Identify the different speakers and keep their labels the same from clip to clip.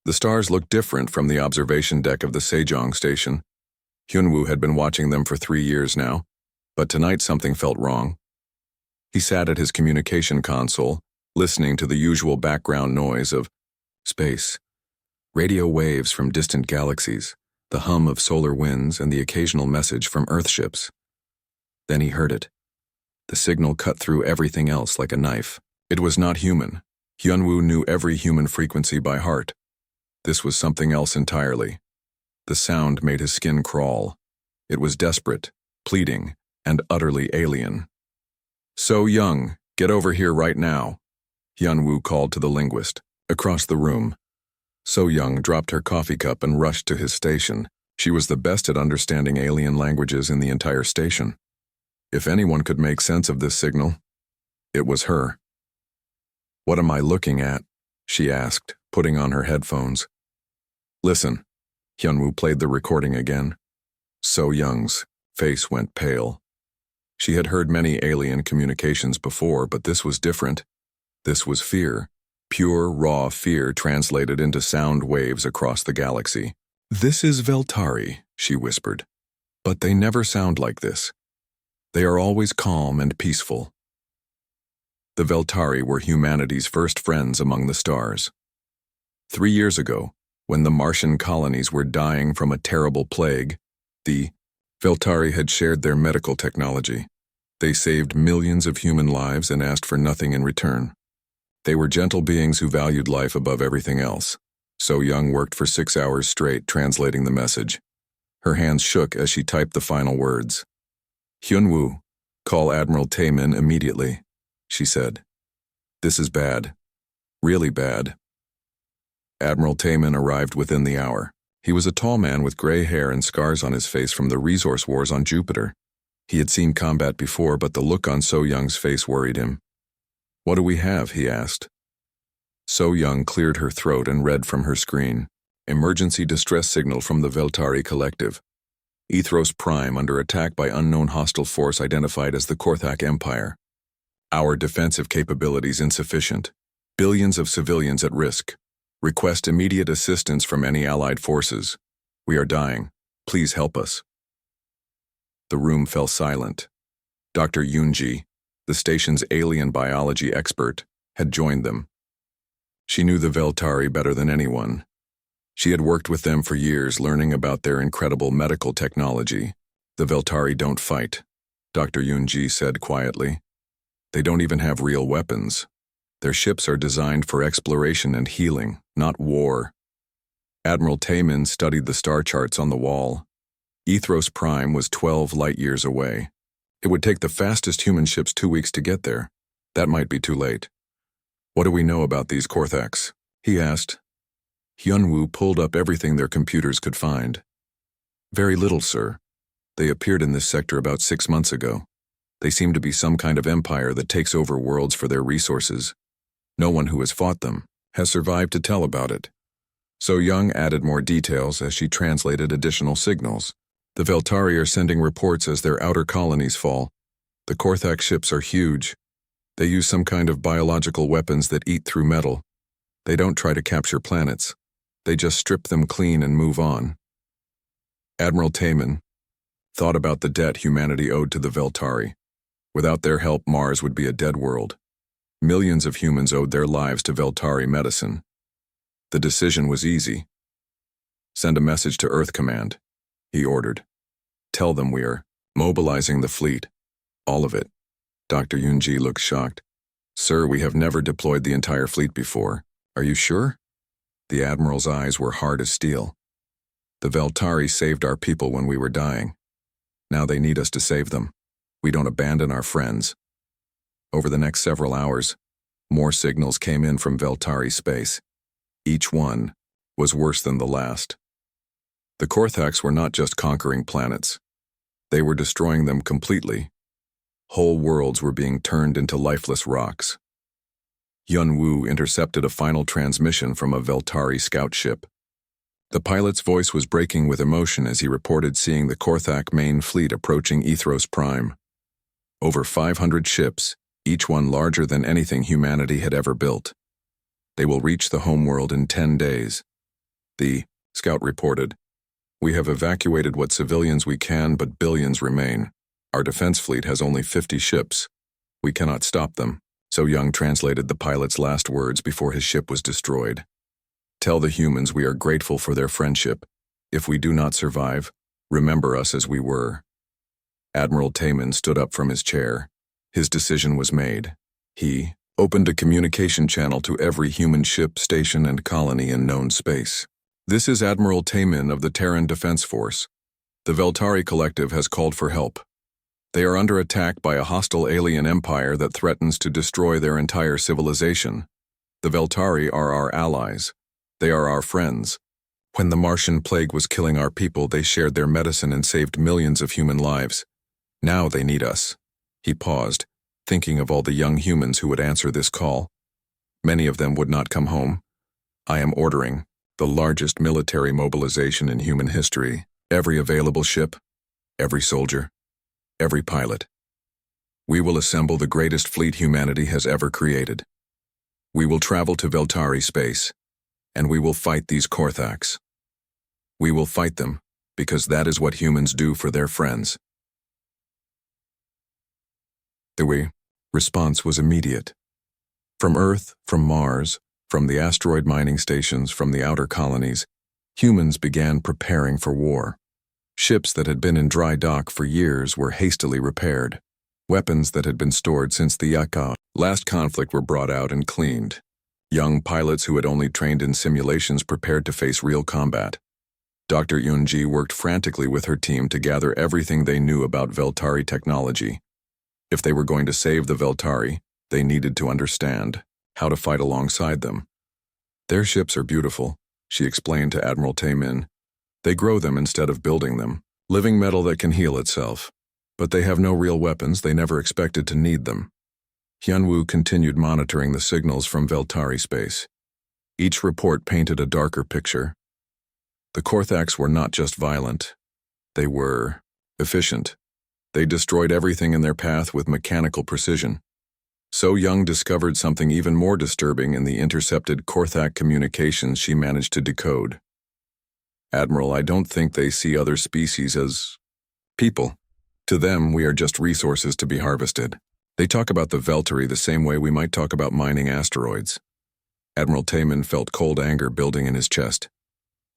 Speaker 1: The stars looked different from the observation deck of the Sejong station. Hyunwoo had been watching them for 3 years now, but tonight something felt wrong. He sat at his communication console, listening to the usual background noise of space, radio waves from distant galaxies, the hum of solar winds, and the occasional message from Earthships. Then he heard it. The signal cut through everything else like a knife. It was not human. Hyunwoo knew every human frequency by heart. This was something else entirely. The sound made his skin crawl. It was desperate, pleading, and utterly alien. "So Young, get over here right now," Hyunwoo called to the linguist, across the room. So Young dropped her coffee cup and rushed to his station. She was the best at understanding alien languages in the entire station. If anyone could make sense of this signal, it was her. "What am I looking at?" she asked, putting on her headphones. "Listen." Hyunwoo played the recording again. So Young's face went pale. She had heard many alien communications before, but this was different. This was fear. Pure, raw fear translated into sound waves across the galaxy. "This is Veltari," she whispered. "But they never sound like this. They are always calm and peaceful." The Veltari were humanity's first friends among the stars. 3 years ago, when the Martian colonies were dying from a terrible plague, the Veltari had shared their medical technology. They saved millions of human lives and asked for nothing in return. They were gentle beings who valued life above everything else. So Young worked for 6 hours straight translating the message. Her hands shook as she typed the final words. "Hyunwoo, call Admiral Taemin immediately," she said. "This is bad. Really bad." Admiral Taemin arrived within the hour. He was a tall man with gray hair and scars on his face from the resource wars on Jupiter. He had seen combat before, but the look on So Young's face worried him. "What do we have?" he asked. So Young cleared her throat and read from her screen. "Emergency distress signal from the Veltari Collective. Ethros Prime under attack by unknown hostile force identified as the Korthak Empire. Our defensive capabilities insufficient. Billions of civilians at risk. Request immediate assistance from any allied forces. We are dying. Please help us." The room fell silent. Dr. Yoonji, the station's alien biology expert, had joined them. She knew the Veltari better than anyone. She had worked with them for years, learning about their incredible medical technology. "The Veltari don't fight," Dr. Yoonji said quietly. "They don't even have real weapons. Their ships are designed for exploration and healing, not war." Admiral Taemin studied the star charts on the wall. Ethros Prime was 12 light-years away. It would take the fastest human ships 2 weeks to get there. That might be too late. "What do we know about these Korthaks?" he asked. Hyunwoo pulled up everything their computers could find. "Very little, sir. They appeared in this sector about 6 months ago. They seem to be some kind of empire that takes over worlds for their resources. No one who has fought them has survived to tell about it." So Young added more details as she translated additional signals. "The Veltari are sending reports as their outer colonies fall. The Korthak ships are huge. They use some kind of biological weapons that eat through metal. They don't try to capture planets. They just strip them clean and move on." Admiral Taemin thought about the debt humanity owed to the Veltari. Without their help, Mars would be a dead world. Millions of humans owed their lives to Veltari medicine. The decision was easy. "Send a message to Earth Command," he ordered. "Tell them we are mobilizing the fleet. All of it." Dr. Yoonji looked shocked. "Sir, we have never deployed the entire fleet before. Are you sure?" The Admiral's eyes were hard as steel. "The Veltari saved our people when we were dying. Now they need us to save them. We don't abandon our friends." Over the next several hours, more signals came in from Veltari space. Each one was worse than the last. The Korthaks were not just conquering planets. They were destroying them completely. Whole worlds were being turned into lifeless rocks. Hyunwoo intercepted a final transmission from a Veltari scout ship. The pilot's voice was breaking with emotion as he reported seeing the Korthak main fleet approaching Ethros Prime. Over 500 ships, each one larger than anything humanity had ever built. They will reach the homeworld in 10 days. The scout reported, "We have evacuated what civilians we can, but billions remain. Our defense fleet has only 50 ships. We cannot stop them." So Young translated the pilot's last words before his ship was destroyed. "Tell the humans we are grateful for their friendship. If we do not survive, remember us as we were." Admiral Taman stood up from his chair. His decision was made. He opened a communication channel to every human ship, station, and colony in known space. "This is Admiral Taman of the Terran Defense Force. The Veltari Collective has called for help. They are under attack by a hostile alien empire that threatens to destroy their entire civilization. The Veltari are our allies. They are our friends. When the Martian plague was killing our people, they shared their medicine and saved millions of human lives. Now they need us." He paused, thinking of all the young humans who would answer this call. Many of them would not come home. "I am ordering the largest military mobilization in human history. Every available ship, every soldier, every pilot. We will assemble the greatest fleet humanity has ever created. We will travel to Veltari space, and we will fight these Korthaks. We will fight them, because that is what humans do for their friends." The response was immediate. From Earth, from Mars, from the asteroid mining stations, from the outer colonies, humans began preparing for war. Ships that had been in dry dock for years were hastily repaired. Weapons that had been stored since the last conflict were brought out and cleaned. Young pilots who had only trained in simulations prepared to face real combat. Dr. Yunji worked frantically with her team to gather everything they knew about Veltari technology. If they were going to save the Veltari, they needed to understand how to fight alongside them. "Their ships are beautiful," she explained to Admiral Tamin. "They grow them instead of building them, living metal that can heal itself. But they have no real weapons, they never expected to need them." Hyunwoo continued monitoring the signals from Veltari space. Each report painted a darker picture. The Korthaks were not just violent. They were efficient. They destroyed everything in their path with mechanical precision. So Young discovered something even more disturbing in the intercepted Korthak communications she managed to decode. "Admiral, I don't think they see other species as people. To them, we are just resources to be harvested. They talk about the Veltari the same way we might talk about mining asteroids." Admiral Taman felt cold anger building in his chest.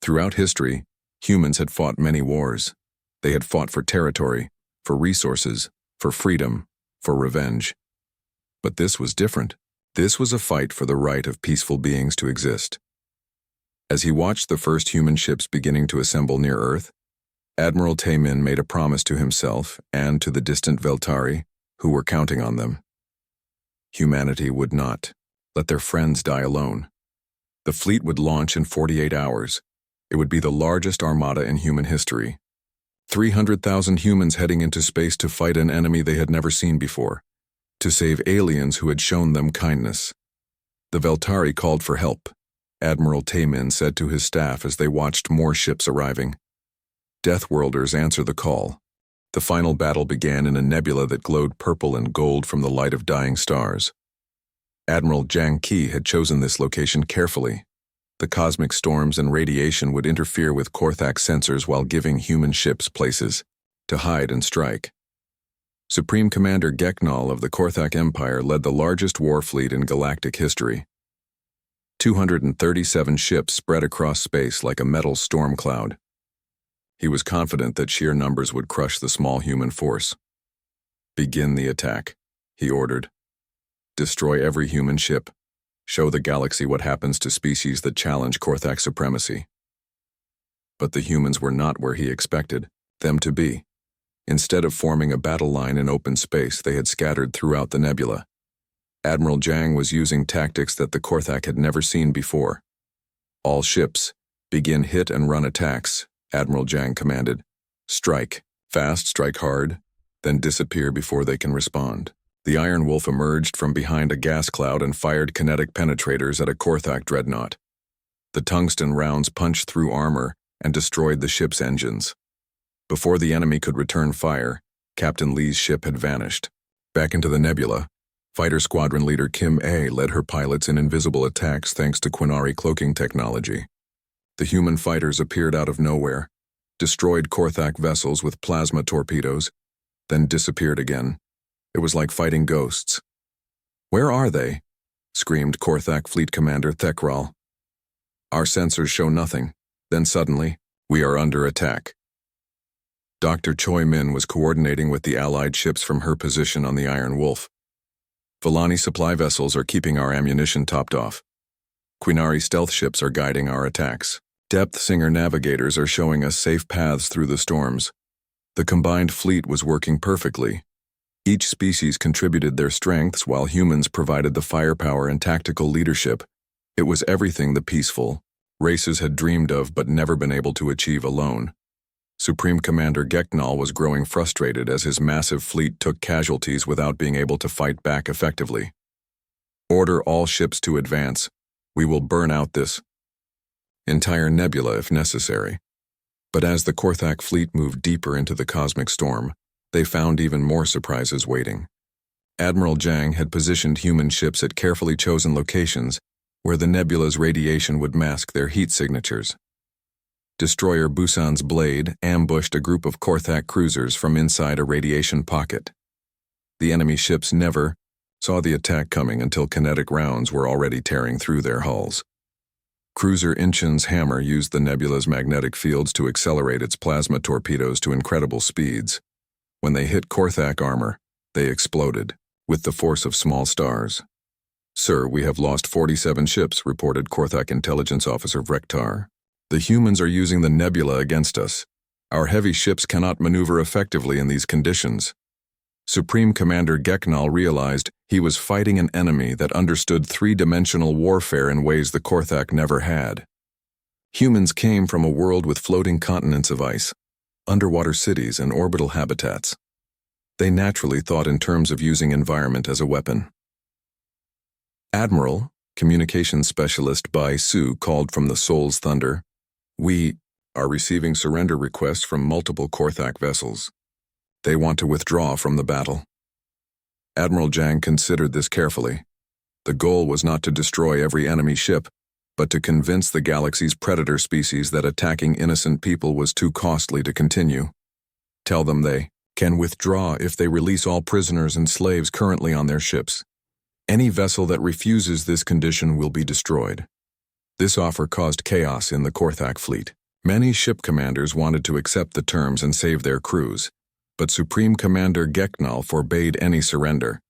Speaker 1: Throughout history, humans had fought many wars. They had fought for territory, for resources, for freedom, for revenge. But this was different. This was a fight for the right of peaceful beings to exist. As he watched the first human ships beginning to assemble near Earth, Admiral Tamin made a promise to himself and to the distant Veltari, who were counting on them. Humanity would not let their friends die alone. The fleet would launch in 48 hours. It would be the largest armada in human history. 300,000 humans heading into space to fight an enemy they had never seen before, to save aliens who had shown them kindness. The Veltari called for help, Admiral Tamin said to his staff as they watched more ships arriving. Deathworlders answered the call. The final battle began in a nebula that glowed purple and gold from the light of dying stars. Admiral Jang Ki had chosen this location carefully. The cosmic storms and radiation would interfere with Korthak sensors while giving human ships places to hide and strike. Supreme Commander Geknal of the Korthak Empire led the largest war fleet in galactic history. 237 ships spread across space like a metal storm cloud. He was confident that sheer numbers would crush the small human force. "Begin the attack," he ordered. "Destroy every human ship. Show the galaxy what happens to species that challenge Korthak supremacy." But the humans were not where he expected them to be. Instead of forming a battle line in open space, they had scattered throughout the nebula. Admiral Jang was using tactics that the Korthak had never seen before. "All ships, begin hit and run attacks," Admiral Jang commanded. "Strike, fast, strike hard, then disappear before they can respond." The Iron Wolf emerged from behind a gas cloud and fired kinetic penetrators at a Korthak dreadnought. The tungsten rounds punched through armor and destroyed the ship's engines. Before the enemy could return fire, Captain Lee's ship had vanished. Back into the nebula, Fighter Squadron Leader Kim A led her pilots in invisible attacks thanks to Quinari cloaking technology. The human fighters appeared out of nowhere, destroyed Korthak vessels with plasma torpedoes, then disappeared again. It was like fighting ghosts. "Where are they?" screamed Korthak Fleet Commander Thekral. "Our sensors show nothing. Then suddenly, we are under attack." Dr. Choi Min was coordinating with the Allied ships from her position on the Iron Wolf. "Volani supply vessels are keeping our ammunition topped off. Quinari stealth ships are guiding our attacks. Depth Singer navigators are showing us safe paths through the storms." The combined fleet was working perfectly. Each species contributed their strengths while humans provided the firepower and tactical leadership. It was everything the peaceful races had dreamed of but never been able to achieve alone. Supreme Commander Geknal was growing frustrated as his massive fleet took casualties without being able to fight back effectively. "Order all ships to advance. We will burn out this entire nebula if necessary." But as the Korthak fleet moved deeper into the cosmic storm, they found even more surprises waiting. Admiral Jang had positioned human ships at carefully chosen locations where the nebula's radiation would mask their heat signatures. Destroyer Busan's Blade ambushed a group of Korthak cruisers from inside a radiation pocket. The enemy ships never saw the attack coming until kinetic rounds were already tearing through their hulls. Cruiser Inchin's Hammer used the nebula's magnetic fields to accelerate its plasma torpedoes to incredible speeds. When they hit Korthak armor, they exploded, with the force of small stars. "Sir, we have lost 47 ships," reported Korthak Intelligence Officer Vrektar. "The humans are using the nebula against us. Our heavy ships cannot maneuver effectively in these conditions." Supreme Commander Geknal realized he was fighting an enemy that understood three-dimensional warfare in ways the Korthak never had. Humans came from a world with floating continents of ice, underwater cities, and orbital habitats. They naturally thought in terms of using environment as a weapon. Admiral, Communications Specialist Bai Su called from the Soul's Thunder, "We are receiving surrender requests from multiple Korthak vessels. They want to withdraw from the battle." Admiral Jang considered this carefully. The goal was not to destroy every enemy ship, but to convince the galaxy's predator species that attacking innocent people was too costly to continue. "Tell them they can withdraw if they release all prisoners and slaves currently on their ships. Any vessel that refuses this condition will be destroyed." This offer caused chaos in the Korthak fleet. Many ship commanders wanted to accept the terms and save their crews, but Supreme Commander Geknal forbade any surrender.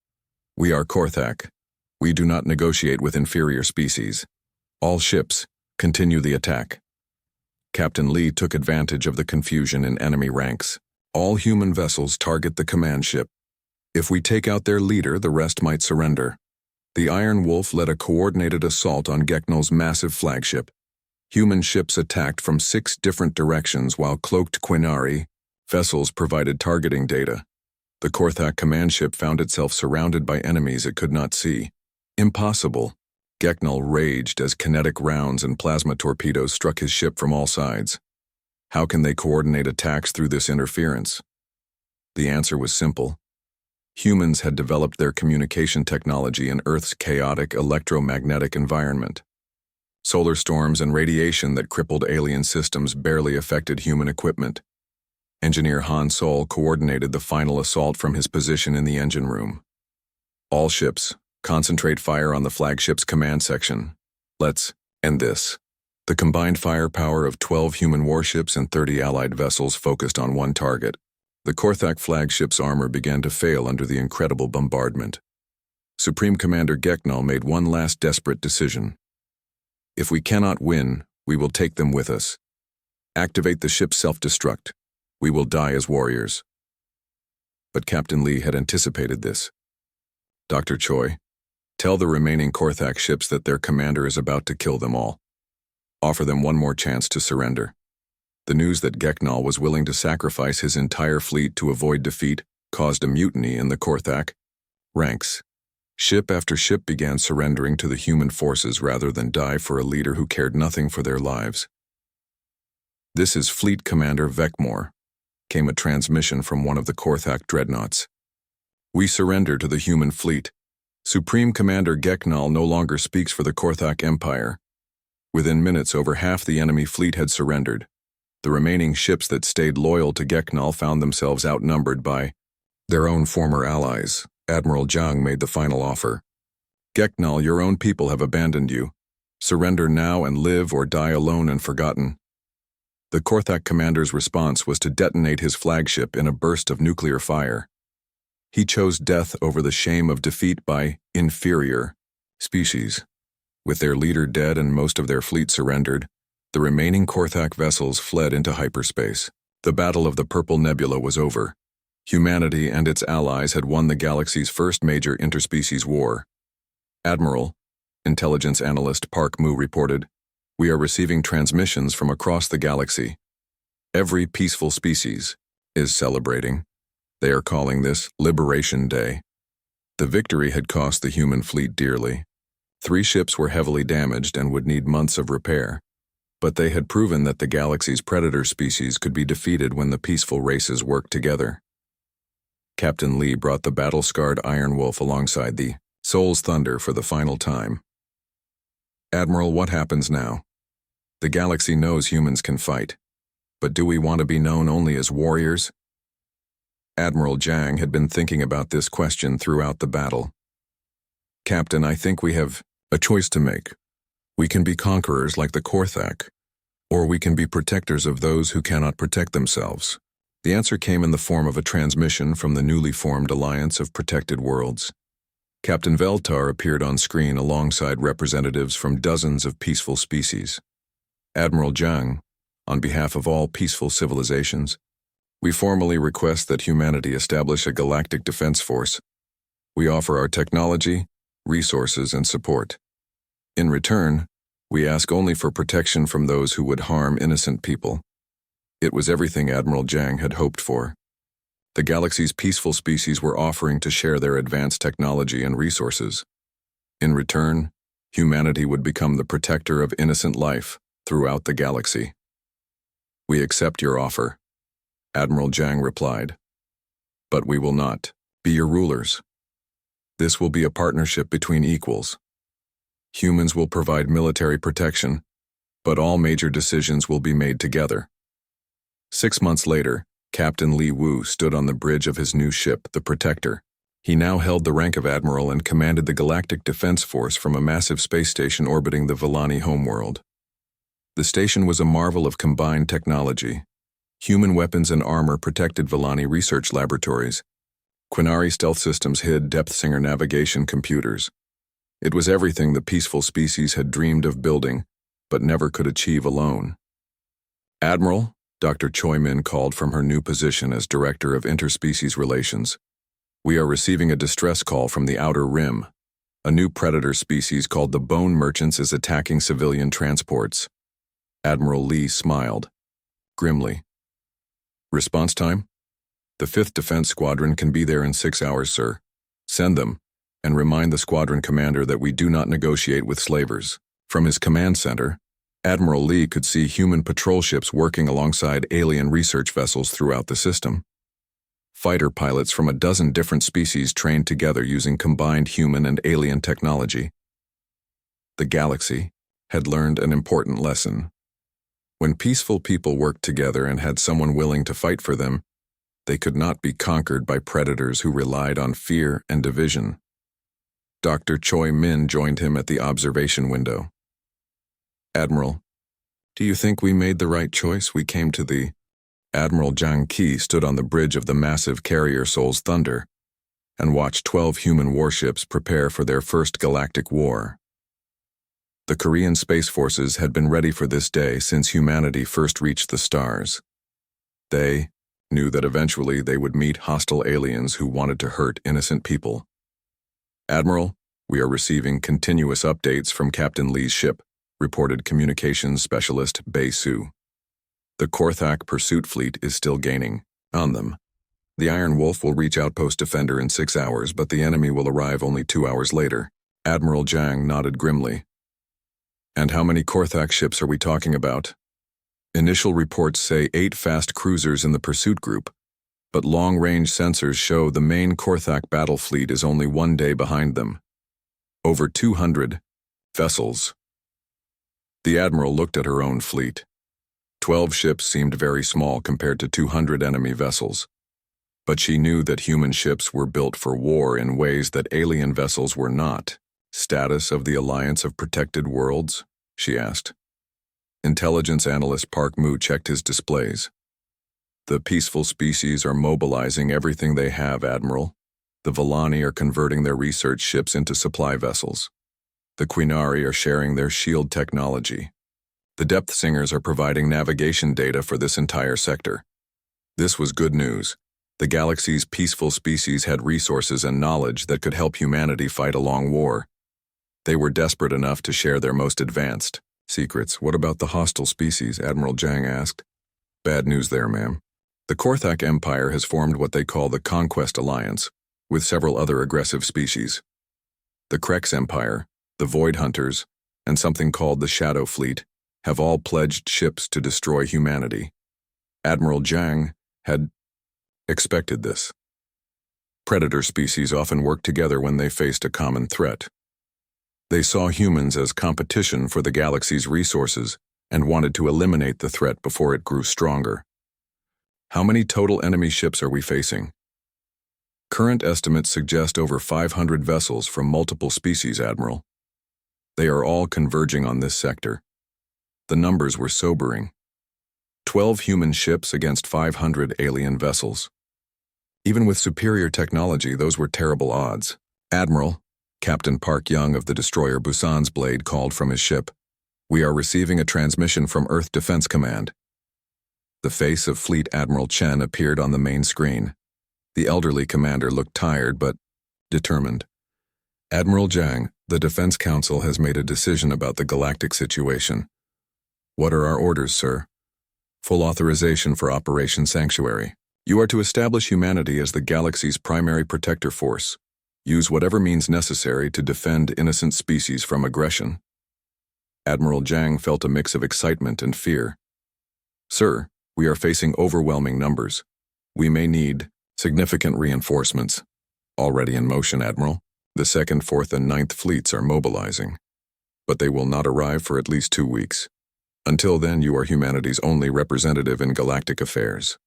Speaker 1: "We are Korthak. We do not negotiate with inferior species. All ships, continue the attack." Captain Lee took advantage of the confusion in enemy ranks. "All human vessels target the command ship. If we take out their leader, the rest might surrender." The Iron Wolf led a coordinated assault on Geknal's massive flagship. Human ships attacked from 6 different directions while cloaked Quinari vessels provided targeting data. The Korthak command ship found itself surrounded by enemies it could not see. Impossible. Geknal raged as kinetic rounds and plasma torpedoes struck his ship from all sides. How can they coordinate attacks through this interference? The answer was simple. Humans had developed their communication technology in Earth's chaotic electromagnetic environment. Solar storms and radiation that crippled alien systems barely affected human equipment. Engineer Han Sol coordinated the final assault from his position in the engine room. "All ships, concentrate fire on the flagship's command section. Let's end this." The combined firepower of 12 human warships and 30 Allied vessels focused on one target. The Korthak flagship's armor began to fail under the incredible bombardment. Supreme Commander Geknal made one last desperate decision. "If we cannot win, we will take them with us. Activate the ship's self-destruct. We will die as warriors." But Captain Lee had anticipated this. "Dr. Choi, tell the remaining Korthak ships that their commander is about to kill them all. Offer them one more chance to surrender." The news that Geknal was willing to sacrifice his entire fleet to avoid defeat caused a mutiny in the Korthak ranks. Ship after ship began surrendering to the human forces rather than die for a leader who cared nothing for their lives. "This is Fleet Commander Vekmore," came a transmission from one of the Korthak dreadnoughts. "We surrender to the human fleet. Supreme Commander Geknal no longer speaks for the Korthak Empire. Within minutes, over half the enemy fleet had surrendered. The remaining ships that stayed loyal to Geknal found themselves outnumbered by their own former allies. Admiral Zhang made the final offer. Geknal, your own people have abandoned you. Surrender now and live or die alone and forgotten. The Korthak commander's response was to detonate his flagship in a burst of nuclear fire. He chose death over the shame of defeat by inferior species. With their leader dead and most of their fleet surrendered, the remaining Korthak vessels fled into hyperspace. The Battle of the Purple Nebula was over. Humanity and its allies had won the galaxy's first major interspecies war. Admiral, intelligence analyst Park Mu reported, "We are receiving transmissions from across the galaxy. Every peaceful species is celebrating. They are calling this Liberation Day." The victory had cost the human fleet dearly. 3 ships were heavily damaged and would need months of repair, but they had proven that the galaxy's predator species could be defeated when the peaceful races worked together. Captain Lee brought the battle-scarred Iron Wolf alongside the Soul's Thunder for the final time. "Admiral, what happens now? The galaxy knows humans can fight, but do we want to be known only as warriors?" Admiral Zhang had been thinking about this question throughout the battle. "Captain, I think we have a choice to make. We can be conquerors like the Korthak, or we can be protectors of those who cannot protect themselves." The answer came in the form of a transmission from the newly formed Alliance of Protected Worlds. Captain Veltar appeared on screen alongside representatives from dozens of peaceful species. "Admiral Zhang, on behalf of all peaceful civilizations, we formally request that humanity establish a galactic defense force. We offer our technology, resources, and support. In return, we ask only for protection from those who would harm innocent people." It was everything Admiral Zhang had hoped for. The galaxy's peaceful species were offering to share their advanced technology and resources. In return, humanity would become the protector of innocent life throughout the galaxy. "We accept your offer," Admiral Zhang replied. "But we will not be your rulers. This will be a partnership between equals. Humans will provide military protection, but all major decisions will be made together." 6 months later, Captain Li Wu stood on the bridge of his new ship, the Protector. He now held the rank of admiral and commanded the Galactic Defense Force from a massive space station orbiting the Villani homeworld. The station was a marvel of combined technology. Human weapons and armor protected Villani research laboratories. Quinari stealth systems hid Depth-Singer navigation computers. It was everything the peaceful species had dreamed of building, but never could achieve alone. "Admiral," Dr. Choi Min called from her new position as Director of Interspecies Relations, "we are receiving a distress call from the Outer Rim. A new predator species called the Bone Merchants is attacking civilian transports." Admiral Lee smiled grimly. "Response time? The 5th Defense Squadron can be there in 6 hours, sir. Send them, and remind the squadron commander that we do not negotiate with slavers." From his command center, Admiral Lee could see human patrol ships working alongside alien research vessels throughout the system. Fighter pilots from a dozen different species trained together using combined human and alien technology. The galaxy had learned an important lesson. When peaceful people worked together and had someone willing to fight for them, they could not be conquered by predators who relied on fear and division. Dr. Choi Min joined him at the observation window. "Admiral, do you think we made the right choice? We came to the..." Admiral Zhang Qi stood on the bridge of the massive carrier Soul's Thunder and watched 12 human warships prepare for their first galactic war. The Korean Space Forces had been ready for this day since humanity first reached the stars. They knew that eventually they would meet hostile aliens who wanted to hurt innocent people. "Admiral, we are receiving continuous updates from Captain Lee's ship," reported communications specialist Bei Su. "The Korthak pursuit fleet is still gaining on them. The Iron Wolf will reach Outpost Defender in 6 hours, but the enemy will arrive only 2 hours later." Admiral Zhang nodded grimly. "And how many Korthak ships are we talking about?" "Initial reports say 8 fast cruisers in the pursuit group, but long-range sensors show the main Korthak battle fleet is only 1 day behind them. Over 200 vessels." The admiral looked at her own fleet. 12 ships seemed very small compared to 200 enemy vessels. But she knew that human ships were built for war in ways that alien vessels were not. Status of the Alliance of Protected Worlds? She asked. Intelligence analyst Park Mu checked his displays. The peaceful species are mobilizing everything they have, Admiral. The Villani are converting their research ships into supply vessels. The Quinari are sharing their shield technology. The Depth Singers are providing navigation data for this entire sector. This was good news. The galaxy's peaceful species had resources and knowledge that could help humanity fight a long war. They were desperate enough to share their most advanced secrets. What about the hostile species? Admiral Zhang asked. Bad news there, ma'am. The Korthak Empire has formed what they call the Conquest Alliance, with several other aggressive species. The Krex Empire, the Void Hunters, and something called the Shadow Fleet have all pledged ships to destroy humanity. Admiral Zhang had expected this. Predator species often worked together when they faced a common threat. They saw humans as competition for the galaxy's resources and wanted to eliminate the threat before it grew stronger. How many total enemy ships are we facing? Current estimates suggest over 500 vessels from multiple species, Admiral. They are all converging on this sector. The numbers were sobering. 12 human ships against 500 alien vessels. Even with superior technology, those were terrible odds. Admiral, Captain Park Young of the destroyer Busan's Blade called from his ship. We are receiving a transmission from Earth Defense Command. The face of Fleet Admiral Chen appeared on the main screen. The elderly commander looked tired but determined. Admiral Zhang, the Defense Council has made a decision about the galactic situation. What are our orders, sir? Full authorization for Operation Sanctuary. You are to establish humanity as the galaxy's primary protector force. Use whatever means necessary to defend innocent species from aggression. Admiral Zhang felt a mix of excitement and fear. Sir, we are facing overwhelming numbers. We may need significant reinforcements. Already in motion, Admiral. The 2nd, 4th, and 9th fleets are mobilizing. But they will not arrive for at least 2 weeks. Until then, you are humanity's only representative in galactic affairs.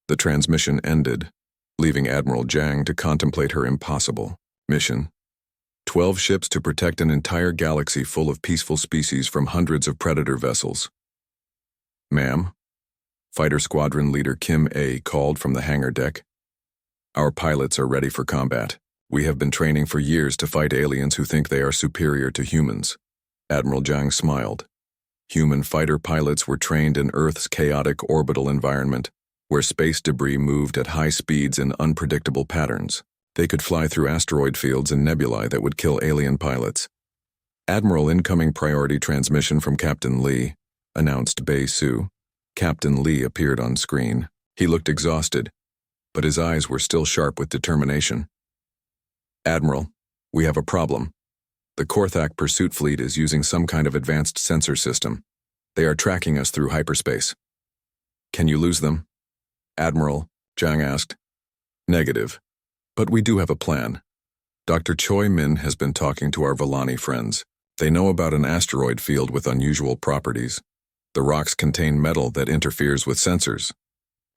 Speaker 1: The transmission ended, leaving Admiral Zhang to contemplate her impossible mission. 12 ships to protect an entire galaxy full of peaceful species from hundreds of predator vessels. Ma'am, Fighter Squadron Leader Kim A called from the hangar deck. Our pilots are ready for combat. We have been training for years to fight aliens who think they are superior to humans. Admiral Zhang smiled. Human fighter pilots were trained in Earth's chaotic orbital environment, where space debris moved at high speeds in unpredictable patterns. They could fly through asteroid fields and nebulae that would kill alien pilots. Admiral, incoming priority transmission from Captain Lee, announced Bei Su. Captain Lee appeared on screen. He looked exhausted, but his eyes were still sharp with determination. Admiral, we have a problem. The Korthak pursuit fleet is using some kind of advanced sensor system. They are tracking us through hyperspace. Can you lose them? Admiral, Zhang asked. Negative. But we do have a plan. Dr. Choi Min has been talking to our Villani friends. They know about an asteroid field with unusual properties. The rocks contain metal that interferes with sensors.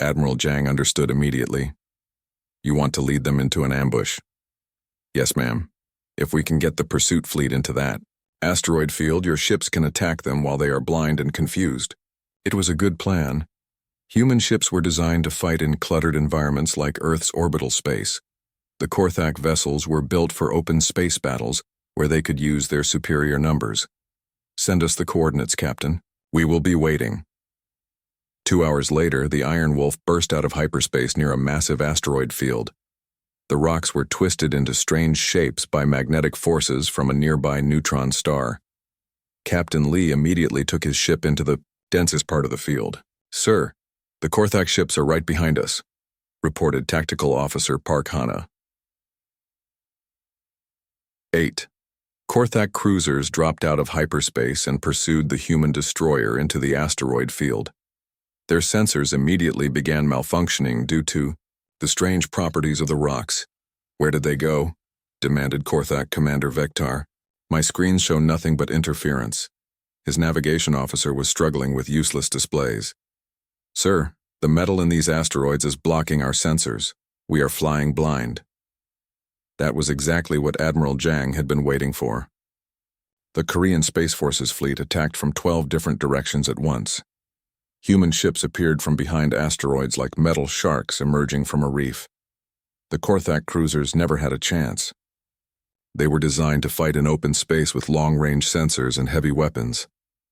Speaker 1: Admiral Zhang understood immediately. You want to lead them into an ambush? Yes, ma'am. If we can get the pursuit fleet into that asteroid field, your ships can attack them while they are blind and confused. It was a good plan. Human ships were designed to fight in cluttered environments like Earth's orbital space. The Korthak vessels were built for open space battles where they could use their superior numbers. Send us the coordinates, Captain. We will be waiting. 2 hours later, the Iron Wolf burst out of hyperspace near a massive asteroid field. The rocks were twisted into strange shapes by magnetic forces from a nearby neutron star. Captain Lee immediately took his ship into the densest part of the field. Sir, the Korthak ships are right behind us, reported Tactical Officer Park Hana. 8. Korthak cruisers dropped out of hyperspace and pursued the human destroyer into the asteroid field. Their sensors immediately began malfunctioning due to the strange properties of the rocks. Where did they go? Demanded Korthak Commander Vectar. My screens show nothing but interference. His navigation officer was struggling with useless displays. "Sir, the metal in these asteroids is blocking our sensors. We are flying blind." That was exactly what Admiral Jang had been waiting for. The Korean Space Force's fleet attacked from 12 different directions at once. Human ships appeared from behind asteroids like metal sharks emerging from a reef. The Korthak cruisers never had a chance. They were designed to fight in open space with long-range sensors and heavy weapons.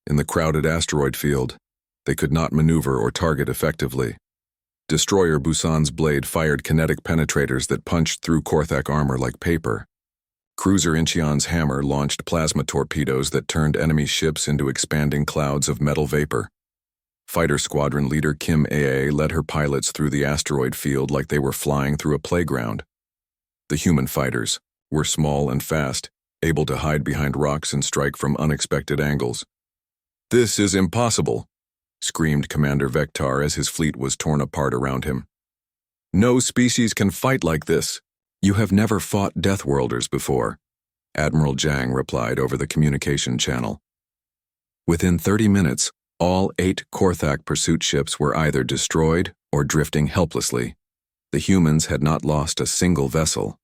Speaker 1: In the crowded asteroid field, they could not maneuver or target effectively. Destroyer Busan's blade fired kinetic penetrators that punched through Korthak armor like paper. Cruiser Incheon's hammer launched plasma torpedoes that turned enemy ships into expanding clouds of metal vapor. Fighter Squadron Leader Kim Ae led her pilots through the asteroid field like they were flying through a playground. The human fighters were small and fast, able to hide behind rocks and strike from unexpected angles. "This is impossible," screamed Commander Vector as his fleet was torn apart around him. "No species can fight like this." "You have never fought Deathworlders before," Admiral Jang replied over the communication channel. Within 30 minutes, all 8 Korthak pursuit ships were either destroyed or drifting helplessly. The humans had not lost a single vessel.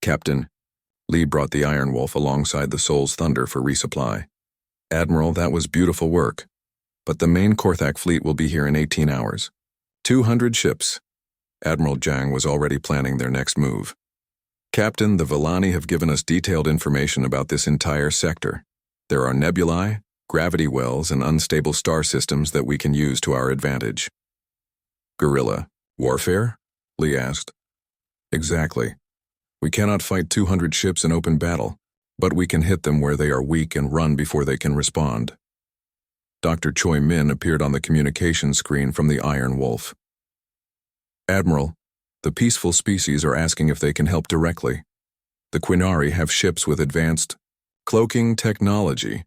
Speaker 1: "Captain," Lee brought the Iron Wolf alongside the Soul's Thunder for resupply. "Admiral, that was beautiful work. But the main Korthak fleet will be here in 18 hours. 200 ships." Admiral Jang was already planning their next move. "Captain, the Villani have given us detailed information about this entire sector. There are nebulae, gravity wells, and unstable star systems that we can use to our advantage." "Guerrilla warfare?" Lee asked. "Exactly. We cannot fight 200 ships in open battle, but we can hit them where they are weak and run before they can respond." Dr. Choi Min appeared on the communication screen from the Iron Wolf. "Admiral, the peaceful species are asking if they can help directly. The Quinari have ships with advanced cloaking technology.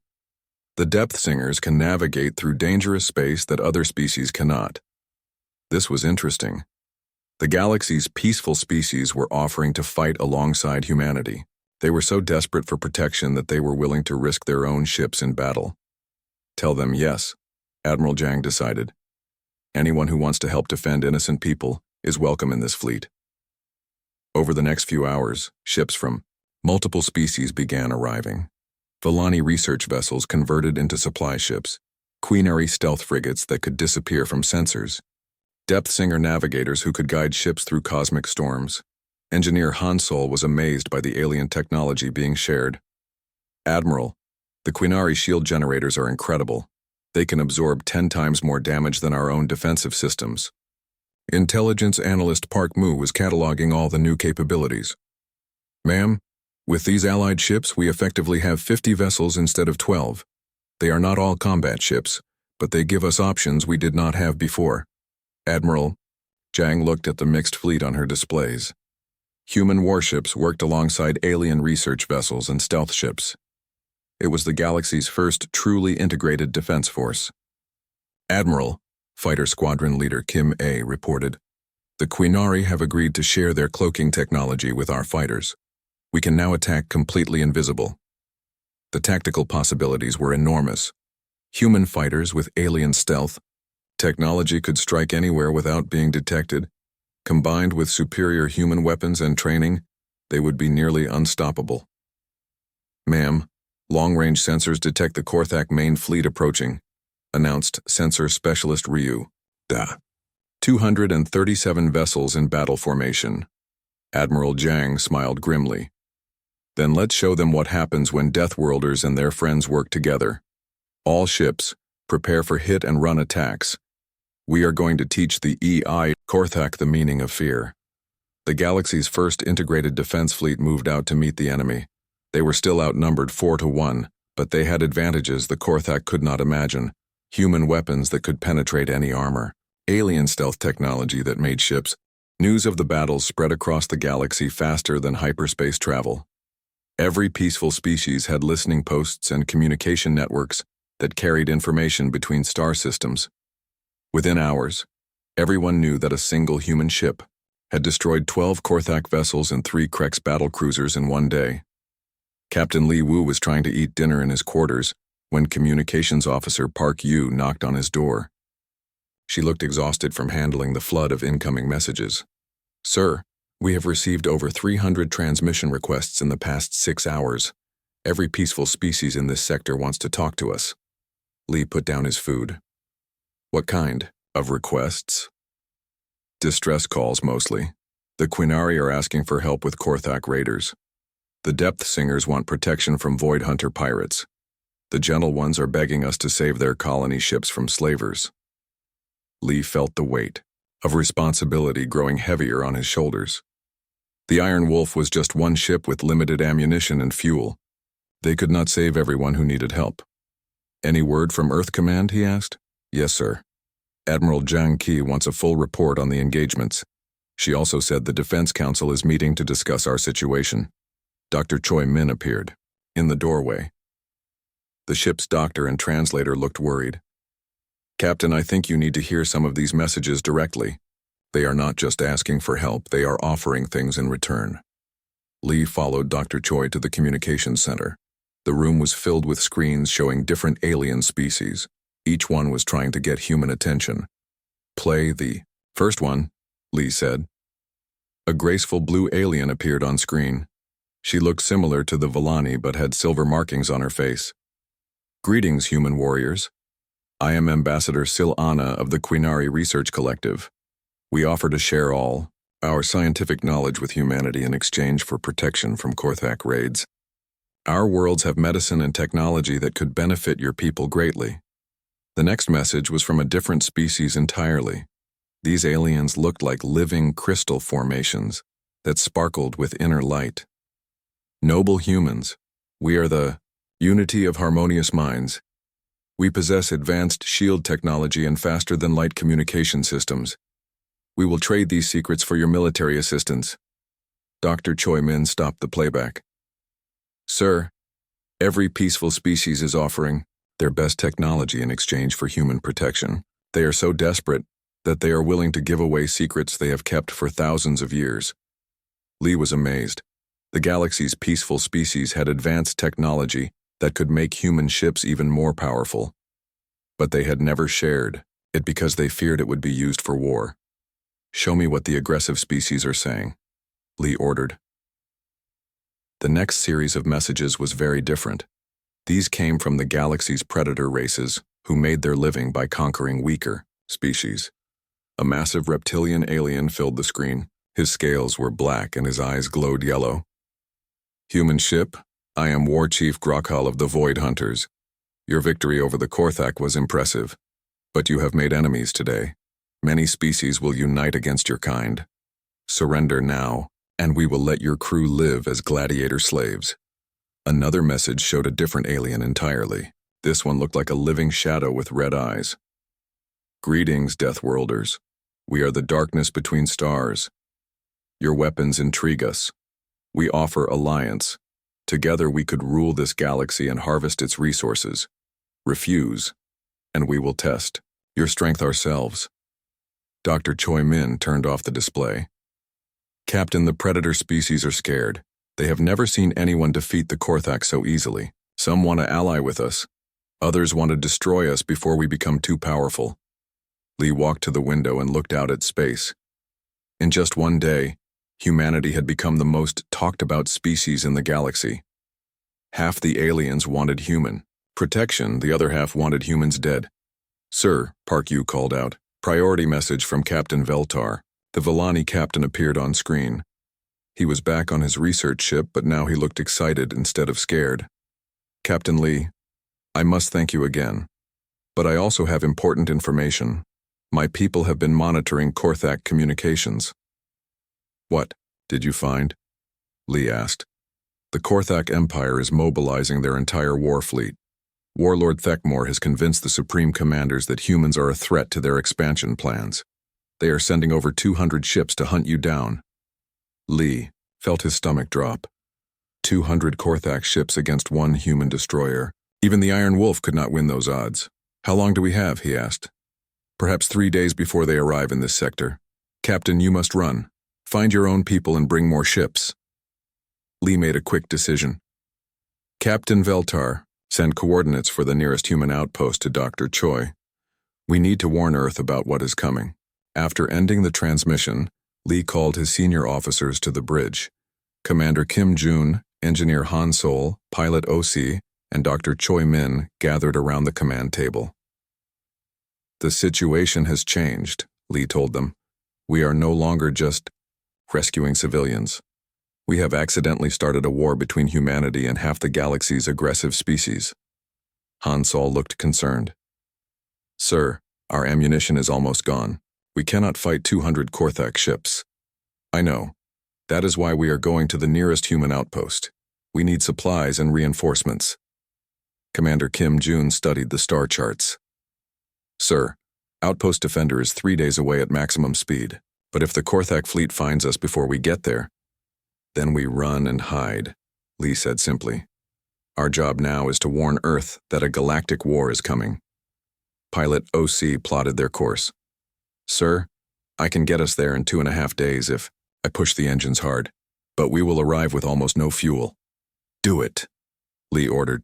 Speaker 1: The Depth Singers can navigate through dangerous space that other species cannot." This was interesting. The galaxy's peaceful species were offering to fight alongside humanity. They were so desperate for protection that they were willing to risk their own ships in battle. "Tell them yes," Admiral Jang decided. "Anyone who wants to help defend innocent people is welcome in this fleet." Over the next few hours, ships from multiple species began arriving. Villani research vessels converted into supply ships, Queenary stealth frigates that could disappear from sensors, Depth Singer navigators who could guide ships through cosmic storms. Engineer Han Sol was amazed by the alien technology being shared. "Admiral, the Quinari shield generators are incredible. They can absorb 10 times more damage than our own defensive systems." Intelligence analyst Park Moo was cataloging all the new capabilities. "Ma'am, with these allied ships, we effectively have 50 vessels instead of 12. They are not all combat ships, but they give us options we did not have before." "Admiral," Jang looked at the mixed fleet on her displays. Human warships worked alongside alien research vessels and stealth ships. It was the galaxy's first truly integrated defense force. "Admiral," Fighter Squadron Leader Kim A reported, "the Quinari have agreed to share their cloaking technology with our fighters. We can now attack completely invisible." The tactical possibilities were enormous. Human fighters with alien stealth. Technology could strike anywhere without being detected. Combined with superior human weapons and training, they would be nearly unstoppable. "Ma'am, long-range sensors detect the Korthak main fleet approaching," announced Sensor Specialist Ryu. 237 vessels in battle formation. Admiral Jang smiled grimly. "Then let's show them what happens when Deathworlders and their friends work together. All ships, prepare for hit-and-run attacks. We are going to teach the EI Korthak the meaning of fear." The galaxy's first integrated defense fleet moved out to meet the enemy. They were still outnumbered 4-1, but they had advantages the Korthak could not imagine. Human weapons that could penetrate any armor. Alien stealth technology that made ships. News of the battles spread across the galaxy faster than hyperspace travel. Every peaceful species had listening posts and communication networks that carried information between star systems. Within hours, everyone knew that a single human ship had destroyed 12 Korthak vessels and 3 Krex battle cruisers in one day. Captain Li Wu was trying to eat dinner in his quarters when Communications Officer Park Yu knocked on his door. She looked exhausted from handling the flood of incoming messages. "Sir, we have received over 300 transmission requests in the past 6 hours. Every peaceful species in this sector wants to talk to us." Lee put down his food. "What kind of requests?" "Distress calls, mostly. The Quinari are asking for help with Korthak raiders. The Depth Singers want protection from Void Hunter pirates. The Gentle Ones are begging us to save their colony ships from slavers." Lee felt the weight of responsibility growing heavier on his shoulders. The Iron Wolf was just one ship with limited ammunition and fuel. They could not save everyone who needed help. "Any word from Earth Command?" he asked. "Yes, sir. Admiral Zhang Qi wants a full report on the engagements. She also said the Defense Council is meeting to discuss our situation." Dr. Choi Min appeared in the doorway. The ship's doctor and translator looked worried. "Captain, I think you need to hear some of these messages directly. They are not just asking for help, they are offering things in return." Lee followed Dr. Choi to the communications center. The room was filled with screens showing different alien species. Each one was trying to get human attention. "Play the first one," Lee said. A graceful blue alien appeared on screen. She looked similar to the Villani but had silver markings on her face. "Greetings, human warriors. I am Ambassador Sil Anna of the Quinari Research Collective. We offer to share all our scientific knowledge with humanity in exchange for protection from Korthak raids. Our worlds have medicine and technology that could benefit your people greatly." The next message was from a different species entirely. These aliens looked like living crystal formations that sparkled with inner light. "Noble humans, we are the unity of harmonious minds. We possess advanced shield technology and faster-than-light communication systems. We will trade these secrets for your military assistance." Dr. Choi Min stopped the playback. "Sir, every peaceful species is offering their best technology in exchange for human protection. They are so desperate that they are willing to give away secrets they have kept for thousands of years." Lee was amazed. The galaxy's peaceful species had advanced technology that could make human ships even more powerful. But they had never shared it because they feared it would be used for war. "Show me what the aggressive species are saying," Lee ordered. The next series of messages was very different. These came from the galaxy's predator races, who made their living by conquering weaker species. A massive reptilian alien filled the screen. His scales were black and his eyes glowed yellow. "Human ship, I am War Chief Grokhal of the Void Hunters. Your victory over the Korthak was impressive, but you have made enemies today. Many species will unite against your kind. Surrender now, and we will let your crew live as gladiator slaves." Another message showed a different alien entirely. This one looked like a living shadow with red eyes. "Greetings, Deathworlders. We are the darkness between stars. Your weapons intrigue us. We offer alliance. Together we could rule this galaxy and harvest its resources. Refuse, and we will test your strength ourselves." Dr. Choi Min turned off the display. "Captain, the predator species are scared. They have never seen anyone defeat the Korthak so easily. Some want to ally with us. Others want to destroy us before we become too powerful." Lee walked to the window and looked out at space. In just one day, humanity had become the most talked-about species in the galaxy. Half the aliens wanted human protection, the other half wanted humans dead. "Sir," Park Yu called out, "priority message from Captain Veltar." The Villani captain appeared on screen. He was back on his research ship, but now he looked excited instead of scared. "Captain Lee, I must thank you again. But I also have important information. My people have been monitoring Korthak communications." "What did you find?" Lee asked. "The Korthak Empire is mobilizing their entire war fleet. Warlord Thekmor has convinced the Supreme Commanders that humans are a threat to their expansion plans. They are sending over 200 ships to hunt you down." Lee felt his stomach drop. 200 Korthak ships against one human destroyer. Even the Iron Wolf could not win those odds. "How long do we have?" he asked. "Perhaps 3 days before they arrive in this sector. Captain, you must run. Find your own people and bring more ships." Lee made a quick decision. "Captain Veltar, Send coordinates for the nearest human outpost to Dr. Choi. We need to warn Earth about what is coming. After ending the transmission, Lee called his senior officers to the bridge. Commander Kim Jun, Engineer Han Sol, Pilot OC, and Dr. Choi Min gathered around the command table. The situation has changed, Lee told them. We are no longer just rescuing civilians. We have accidentally started a war between humanity and half the galaxy's aggressive species. Han Sol looked concerned. Sir, our ammunition is almost gone. We cannot fight 200 Korthak ships. I know. That is why we are going to the nearest human outpost. We need supplies and reinforcements. Commander Kim Jun studied the star charts. Sir, Outpost Defender is 3 days away at maximum speed, but if the Korthak fleet finds us before we get there, then we run and hide, Lee said simply. Our job now is to warn Earth that a galactic war is coming. Pilot OC plotted their course. Sir, I can get us there in 2.5 days if I push the engines hard, but we will arrive with almost no fuel. Do it, Lee ordered.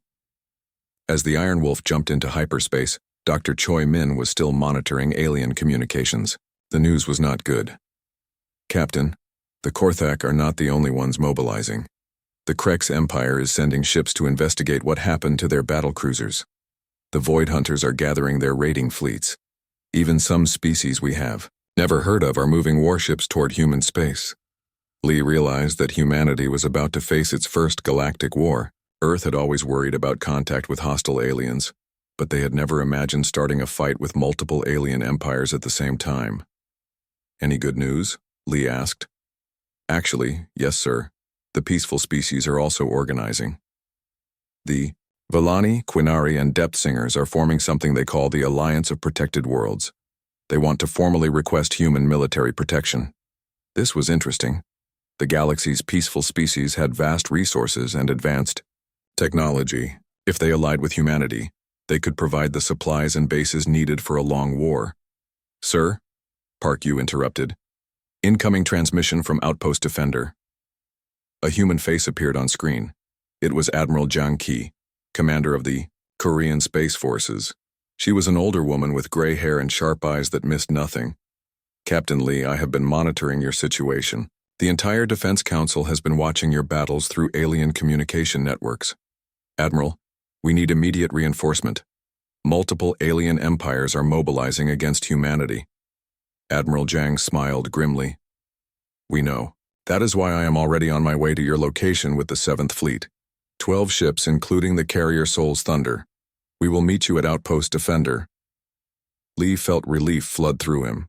Speaker 1: As the Iron Wolf jumped into hyperspace, Dr. Choi Min was still monitoring alien communications. The news was not good. Captain, the Korthak are not the only ones mobilizing. The Krex Empire is sending ships to investigate what happened to their battlecruisers. The Void Hunters are gathering their raiding fleets. Even some species we have never heard of are moving warships toward human space. Lee realized that humanity was about to face its first galactic war. Earth had always worried about contact with hostile aliens, but they had never imagined starting a fight with multiple alien empires at the same time. Any good news? Lee asked. Actually, yes, sir. The peaceful species are also organizing. The Villani, Quinari, and Depth Singers are forming something they call the Alliance of Protected Worlds. They want to formally request human military protection. This was interesting. The galaxy's peaceful species had vast resources and advanced technology. If they allied with humanity, they could provide the supplies and bases needed for a long war. Sir? Park Yu interrupted. Incoming transmission from Outpost Defender. A human face appeared on screen. It was Admiral Jiang Qi, commander of the Korean Space Forces. She was an older woman with gray hair and sharp eyes that missed nothing. Captain Lee, I have been monitoring your situation. The entire Defense Council has been watching your battles through alien communication networks. Admiral, we need immediate reinforcement. Multiple alien empires are mobilizing against humanity. Admiral Jiang smiled grimly. We know. That is why I am already on my way to your location with the 7th Fleet. 12 ships, including the carrier Soul's Thunder. We will meet you at Outpost Defender. Lee felt relief flood through him.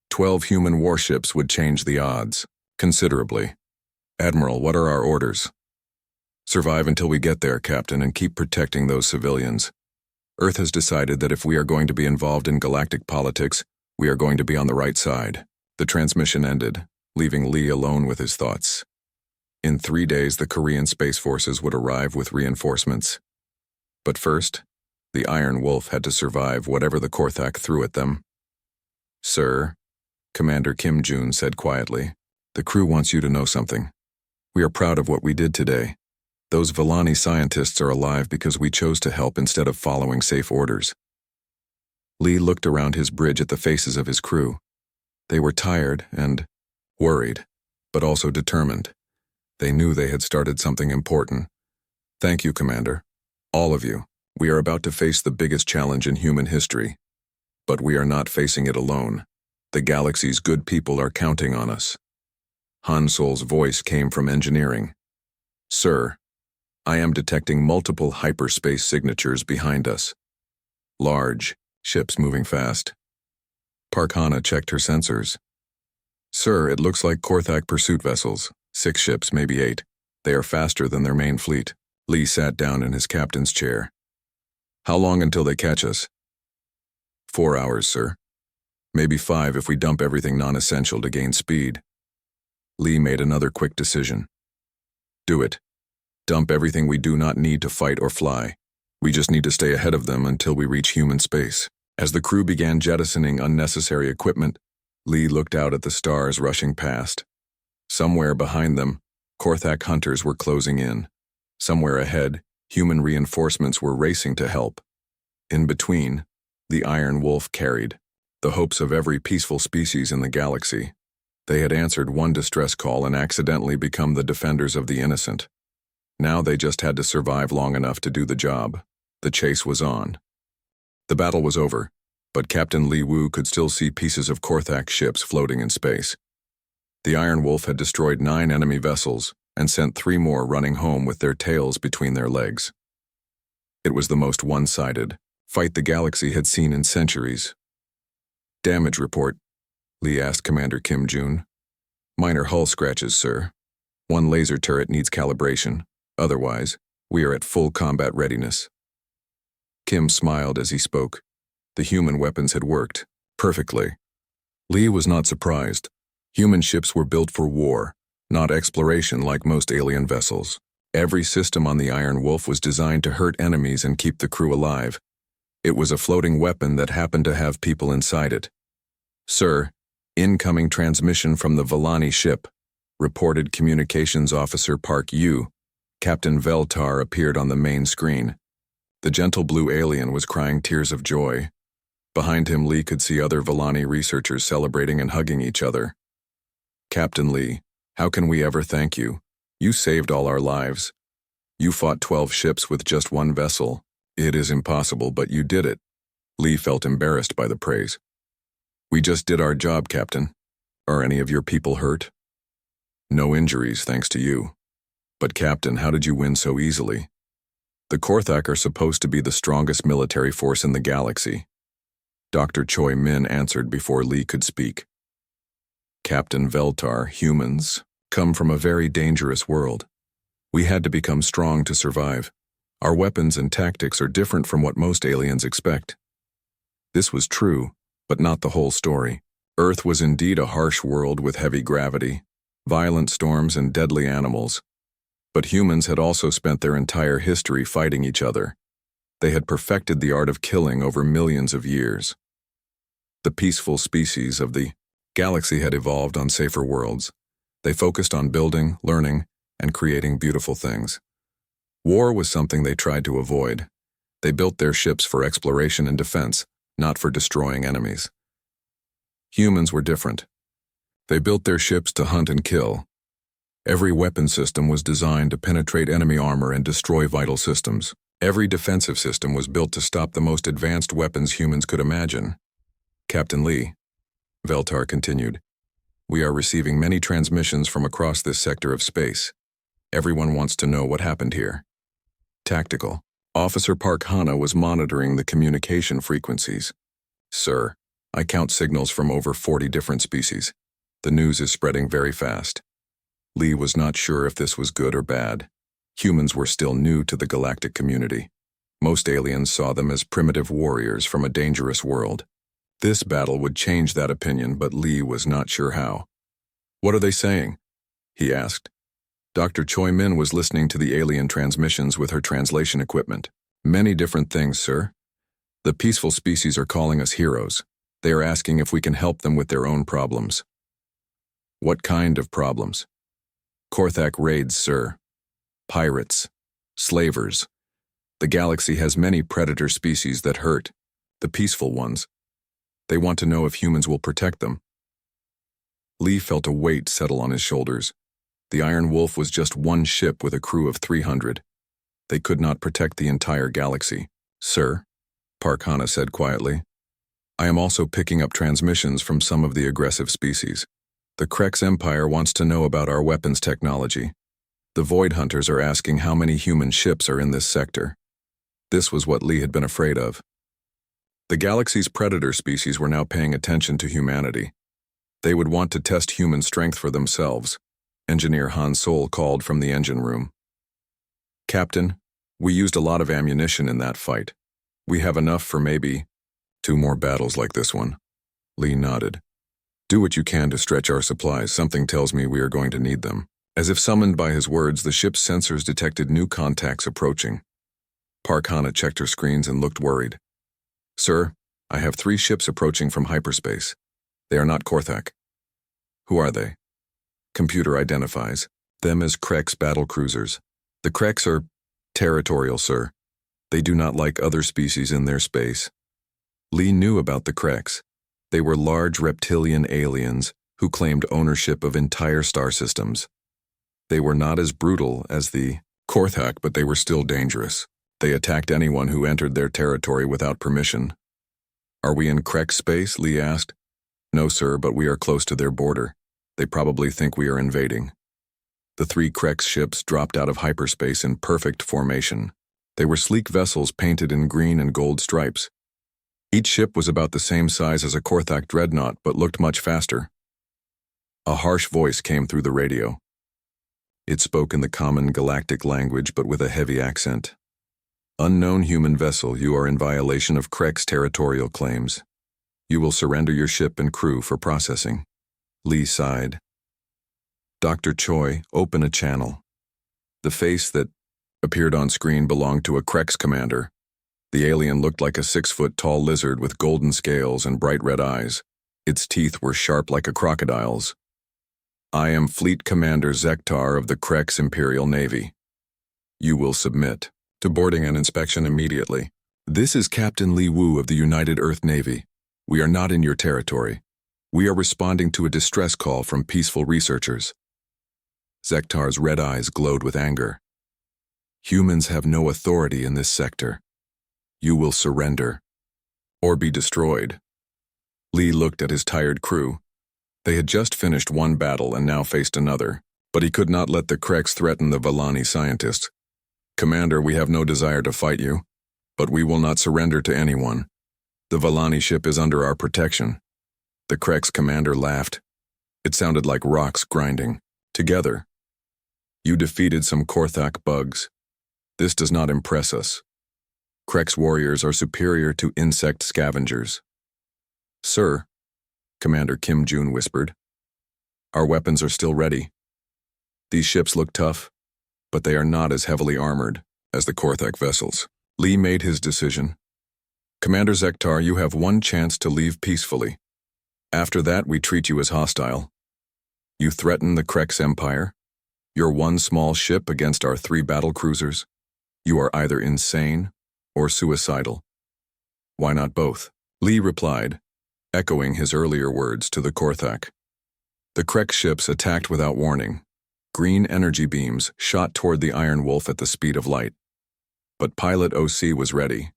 Speaker 1: 12 human warships would change the odds, considerably. Admiral, what are our orders? Survive until we get there, Captain, and keep protecting those civilians. Earth has decided that if we are going to be involved in galactic politics, we are going to be on the right side. The transmission ended, leaving Lee alone with his thoughts. In 3 days, the Korean Space Forces would arrive with reinforcements. But first, the Iron Wolf had to survive whatever the Korthak threw at them. Sir, Commander Kim Jun said quietly, the crew wants you to know something. We are proud of what we did today. Those Villani scientists are alive because we chose to help instead of following safe orders. Lee looked around his bridge at the faces of his crew. They were tired and worried, but also determined. They knew they had started something important. Thank you, Commander. All of you. We are about to face the biggest challenge in human history. But we are not facing it alone. The galaxy's good people are counting on us. Han Sol's voice came from engineering. Sir, I am detecting multiple hyperspace signatures behind us. Large, ships moving fast. Park Hana checked her sensors. Sir, it looks like Korthak pursuit vessels. 6 ships, maybe 8. They are faster than their main fleet. Lee sat down in his captain's chair. How long until they catch us? 4 hours, sir. Maybe 5 if we dump everything non-essential to gain speed. Lee made another quick decision. Do it. Dump everything we do not need to fight or fly. We just need to stay ahead of them until we reach human space. As the crew began jettisoning unnecessary equipment, Lee looked out at the stars rushing past. Somewhere behind them, Korthak hunters were closing in. Somewhere ahead, Human reinforcements were racing to help. In between, the Iron Wolf carried the hopes of every peaceful species in the galaxy. They had answered one distress call and accidentally become the defenders of the innocent. Now they just had to survive long enough to do the job. The chase was on. The battle was over, but Captain Li Wu could still see pieces of Korthak ships floating in space. The Iron Wolf had destroyed 9 enemy vessels and sent 3 more running home with their tails between their legs. It was the most one-sided fight the galaxy had seen in centuries. Damage report, Li asked Commander Kim Jun. Minor hull scratches, sir. 1 laser turret needs calibration. Otherwise, we are at full combat readiness. Kim smiled as he spoke. The human weapons had worked perfectly. Li was not surprised. Human ships were built for war, not exploration like most alien vessels. Every system on the Iron Wolf was designed to hurt enemies and keep the crew alive. It was a floating weapon that happened to have people inside it. Sir, incoming transmission from the Villani ship, reported Communications Officer Park Yu. Captain Veltar appeared on the main screen. The gentle blue alien was crying tears of joy. Behind him, Li could see other Villani researchers celebrating and hugging each other. Captain Li, how can we ever thank you? You saved all our lives. You fought 12 ships with just 1 vessel. It is impossible, but you did it. Li felt embarrassed by the praise. We just did our job, Captain. Are any of your people hurt? No injuries, thanks to you. But Captain, how did you win so easily? The Korthak are supposed to be the strongest military force in the galaxy. Dr. Choi Min answered before Li could speak. Captain Veltar, humans come from a very dangerous world. We had to become strong to survive. Our weapons and tactics are different from what most aliens expect. This was true, but not the whole story. Earth was indeed a harsh world with heavy gravity, violent storms, and deadly animals. But humans had also spent their entire history fighting each other. They had perfected the art of killing over millions of years. The peaceful species of the galaxy had evolved on safer worlds. They focused on building, learning, and creating beautiful things. War was something they tried to avoid. They built their ships for exploration and defense, not for destroying enemies. Humans were different. They built their ships to hunt and kill. Every weapon system was designed to penetrate enemy armor and destroy vital systems. Every defensive system was built to stop the most advanced weapons humans could imagine. Captain Li, Veltar continued, we are receiving many transmissions from across this sector of space. Everyone wants to know what happened here. Tactical. Officer Park Hana was monitoring the communication frequencies. Sir, I count signals from over 40 different species. The news is spreading very fast. Li was not sure if this was good or bad. Humans were still new to the galactic community. Most aliens saw them as primitive warriors from a dangerous world. This battle would change that opinion, but Li was not sure how. What are they saying? He asked. Dr. Choi Min was listening to the alien transmissions with her translation equipment. Many different things, sir. The peaceful species are calling us heroes. They are asking if we can help them with their own problems. What kind of problems? Korthak raids, sir. Pirates. Slavers. The galaxy has many predator species that hurt. The peaceful ones. They want to know if humans will protect them. Li felt a weight settle on his shoulders. The Iron Wolf was just 1 ship with a crew of 300. They could not protect the entire galaxy. Sir, Park Hana said quietly, I am also picking up transmissions from some of the aggressive species. The Krex Empire wants to know about our weapons technology. The Void Hunters are asking how many human ships are in this sector. This was what Li had been afraid of. The galaxy's predator species were now paying attention to humanity. They would want to test human strength for themselves. Engineer Han Sol called from the engine room. Captain, we used a lot of ammunition in that fight. We have enough for maybe 2 more battles like this one. Li nodded. Do what you can to stretch our supplies. Something tells me we are going to need them. As if summoned by his words, the ship's sensors detected new contacts approaching. Park Hana checked her screens and looked worried. Sir, I have 3 ships approaching from hyperspace. They are not Korthak. Who are they? Computer identifies them as Krex battle cruisers. The Krex are Territorial, sir. They do not like other species in their space. Lee knew about the Kreks. They were large reptilian aliens who claimed ownership of entire star systems. They were not as brutal as the Korthak, but they were still dangerous. They attacked anyone who entered their territory without permission. Are we in Krek space? Lee asked. No, sir, but we are close to their border. They probably think we are invading. The 3 Krek ships dropped out of hyperspace in perfect formation. They were sleek vessels painted in green and gold stripes. Each ship was about the same size as a Korthak dreadnought, but looked much faster. A harsh voice came through the radio. It spoke in the common galactic language, but with a heavy accent. Unknown human vessel, you are in violation of Krek's territorial claims. You will surrender your ship and crew for processing. Lee sighed. Dr. Choi, open a channel. The face that appeared on screen belonged to a Krek's commander. The alien looked like a 6-foot-tall lizard with golden scales and bright red eyes. Its teeth were sharp like a crocodile's. I am Fleet Commander Zektar of the Krek's Imperial Navy. You will submit to boarding and inspection immediately. This is Captain Lee Wu of the United Earth Navy. We are not in your territory. We are responding to a distress call from peaceful researchers. Zektar's red eyes glowed with anger. Humans have no authority in this sector. You will surrender, or be destroyed. Lee looked at his tired crew. They had just finished one battle and now faced another, but he could not let the Kreks threaten the Vallani scientists. Commander, we have no desire to fight you, but we will not surrender to anyone. The Vallani ship is under our protection. The Krek's commander laughed. It sounded like rocks grinding. Together. You defeated some Korthak bugs. This does not impress us. Krek's warriors are superior to insect scavengers. Sir, Commander Kim Jun whispered, our weapons are still ready. These ships look tough, but they are not as heavily armored as the Korthak vessels. Lee made his decision. Commander Zektar, you have one chance to leave peacefully. After that, we treat you as hostile. You threaten the Krek's empire. Your one small ship against our 3 battle cruisers. You are either insane or suicidal. Why not both? Lee replied, echoing his earlier words to the Korthak. The Krek ships attacked without warning. Green energy beams shot toward the Iron Wolf at the speed of light. But Pilot OC was ready.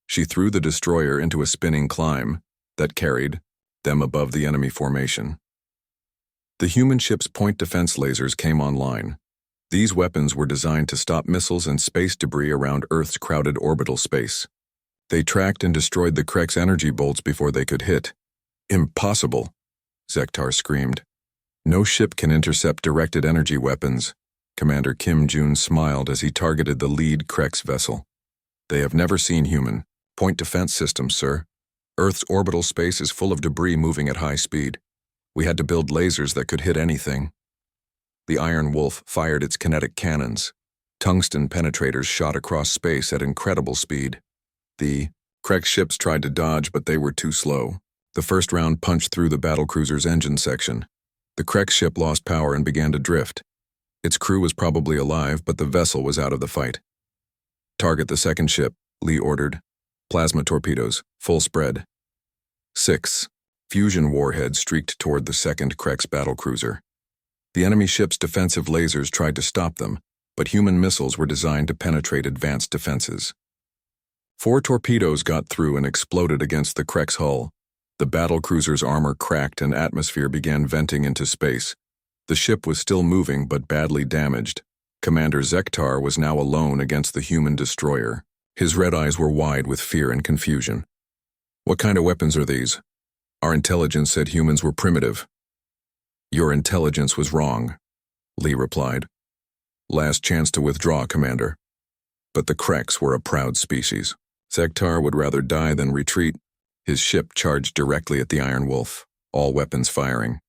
Speaker 1: She threw the destroyer into a spinning climb that carried them above the enemy formation. The human ship's point defense lasers came online. These weapons were designed to stop missiles and space debris around Earth's crowded orbital space. They tracked and destroyed the Krek's energy bolts before they could hit. Impossible, Zektar screamed. No ship can intercept directed energy weapons. Commander Kim Jun smiled as he targeted the lead Krek's vessel. They have never seen human point defense systems, sir. Earth's orbital space is full of debris moving at high speed. We had to build lasers that could hit anything. The Iron Wolf fired its kinetic cannons. Tungsten penetrators shot across space at incredible speed. The Krek ships tried to dodge, but they were too slow. The first round punched through the battlecruiser's engine section. The Krek ship lost power and began to drift. Its crew was probably alive, but the vessel was out of the fight. Target the second ship, Lee ordered. Plasma torpedoes, full spread. 6. Fusion warheads streaked toward the second Krek's battlecruiser. The enemy ship's defensive lasers tried to stop them, but human missiles were designed to penetrate advanced defenses. 4 torpedoes got through and exploded against the Krek's hull. The battlecruiser's armor cracked and atmosphere began venting into space. The ship was still moving but badly damaged. Commander Zektar was now alone against the human destroyer. His red eyes were wide with fear and confusion. What kind of weapons are these? Our intelligence said humans were primitive. Your intelligence was wrong, Lee replied. Last chance to withdraw, Commander. But the Kreks were a proud species. Zektar would rather die than retreat. His ship charged directly at the Iron Wolf, all weapons firing.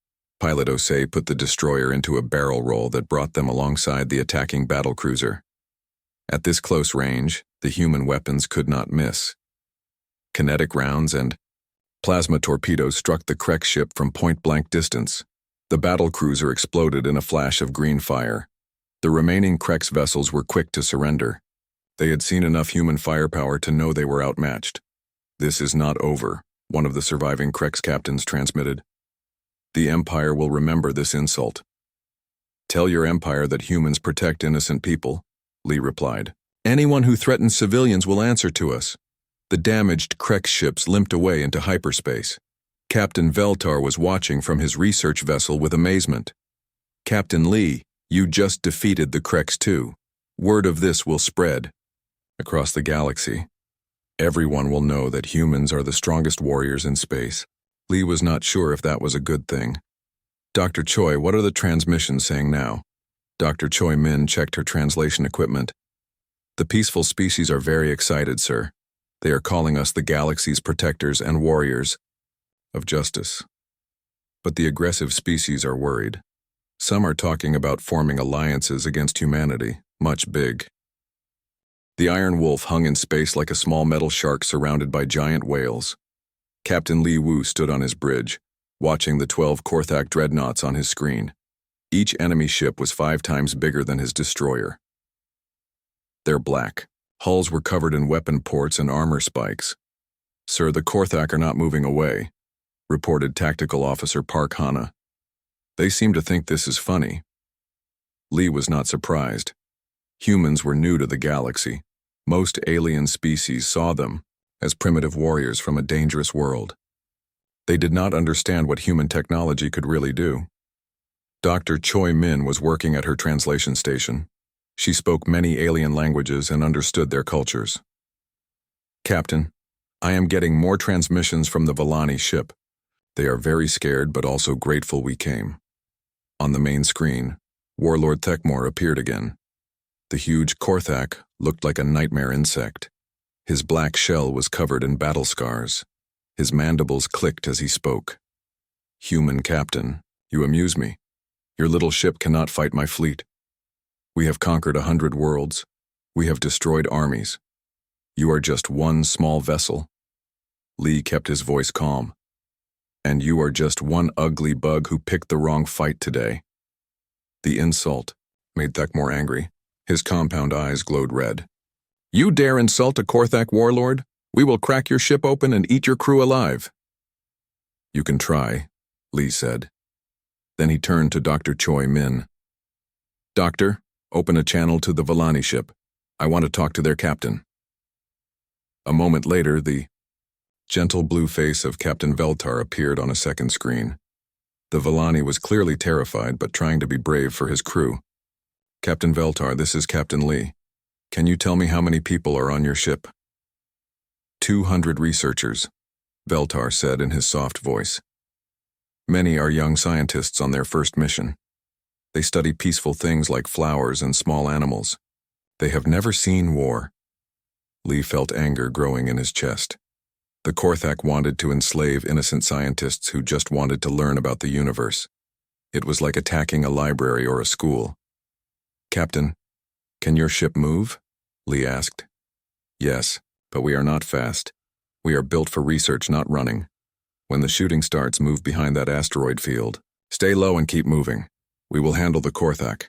Speaker 1: Pilot Osei put the destroyer into a barrel roll that brought them alongside the attacking battlecruiser. At this close range, the human weapons could not miss. Kinetic rounds and plasma torpedoes struck the Krek ship from point-blank distance. The battlecruiser exploded in a flash of green fire. The remaining Krek's vessels were quick to surrender. They had seen enough human firepower to know they were outmatched. "This is not over," one of the surviving Krex captains transmitted. "The Empire will remember this insult." "Tell your Empire that humans protect innocent people," Lee replied. "Anyone who threatens civilians will answer to us." The damaged Krex ships limped away into hyperspace. Captain Veltar was watching from his research vessel with amazement. "Captain Lee, you just defeated the Krex too. Word of this will spread across the galaxy. Everyone will know that humans are the strongest warriors in space." Lee was not sure if that was a good thing. "Dr. Choi, what are the transmissions saying now?" Dr. Choi Min checked her translation equipment. "The peaceful species are very excited, sir. They are calling us the galaxy's protectors and warriors of justice. But the aggressive species are worried. Some are talking about forming alliances against humanity, much big." The Iron Wolf hung in space like a small metal shark surrounded by giant whales. Captain Li Wu stood on his bridge, watching the 12 Korthak dreadnoughts on his screen. Each enemy ship was 5 times bigger than his destroyer. They're black. Hulls were covered in weapon ports and armor spikes. "Sir, the Korthak are not moving away," reported Tactical Officer Park Hana. "They seem to think this is funny." Lee was not surprised. Humans were new to the galaxy. Most alien species saw them as primitive warriors from a dangerous world. They did not understand what human technology could really do. Dr. Choi Min was working at her translation station. She spoke many alien languages and understood their cultures. "Captain, I am getting more transmissions from the Villani ship. They are very scared but also grateful we came." On the main screen, Warlord Thekmor appeared again. The huge Korthak looked like a nightmare insect. His black shell was covered in battle scars. His mandibles clicked as he spoke. "Human captain, you amuse me. Your little ship cannot fight my fleet. We have conquered 100 worlds. We have destroyed armies. You are just one small vessel." Lee kept his voice calm. "And you are just one ugly bug who picked the wrong fight today." The insult made Thekmor angry. His compound eyes glowed red. "You dare insult a Korthak warlord? We will crack your ship open and eat your crew alive." "You can try," Lee said. Then he turned to Dr. Choi Min. "Doctor, open a channel to the Villani ship. I want to talk to their captain." A moment later, the gentle blue face of Captain Veltar appeared on a second screen. The Villani was clearly terrified but trying to be brave for his crew. "Captain Veltar, this is Captain Lee. Can you tell me how many people are on your ship?" 200 researchers, Veltar said in his soft voice. "Many are young scientists on their first mission. They study peaceful things like flowers and small animals. They have never seen war." Lee felt anger growing in his chest. The Korthak wanted to enslave innocent scientists who just wanted to learn about the universe. It was like attacking a library or a school. "Captain, can your ship move?" Lee asked. "Yes, but we are not fast. We are built for research, not running. When the shooting starts, move behind that asteroid field. Stay low and keep moving. We will handle the Korthak."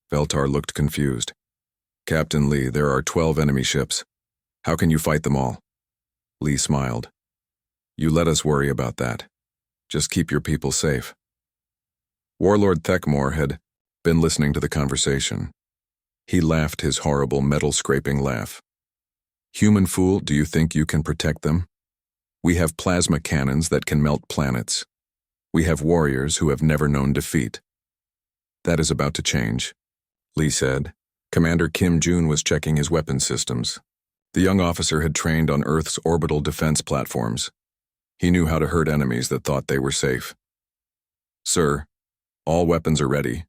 Speaker 1: Veltar looked confused. "Captain Lee, there are 12 enemy ships. How can you fight them all?" Lee smiled. "You let us worry about that. Just keep your people safe." Warlord Thekmor had been listening to the conversation. He laughed his horrible metal-scraping laugh. "Human fool, do you think you can protect them? We have plasma cannons that can melt planets. We have warriors who have never known defeat." "That is about to change," Lee said. Commander Kim Jun was checking his weapon systems. The young officer had trained on Earth's orbital defense platforms. He knew how to hurt enemies that thought they were safe. "Sir, all weapons are ready.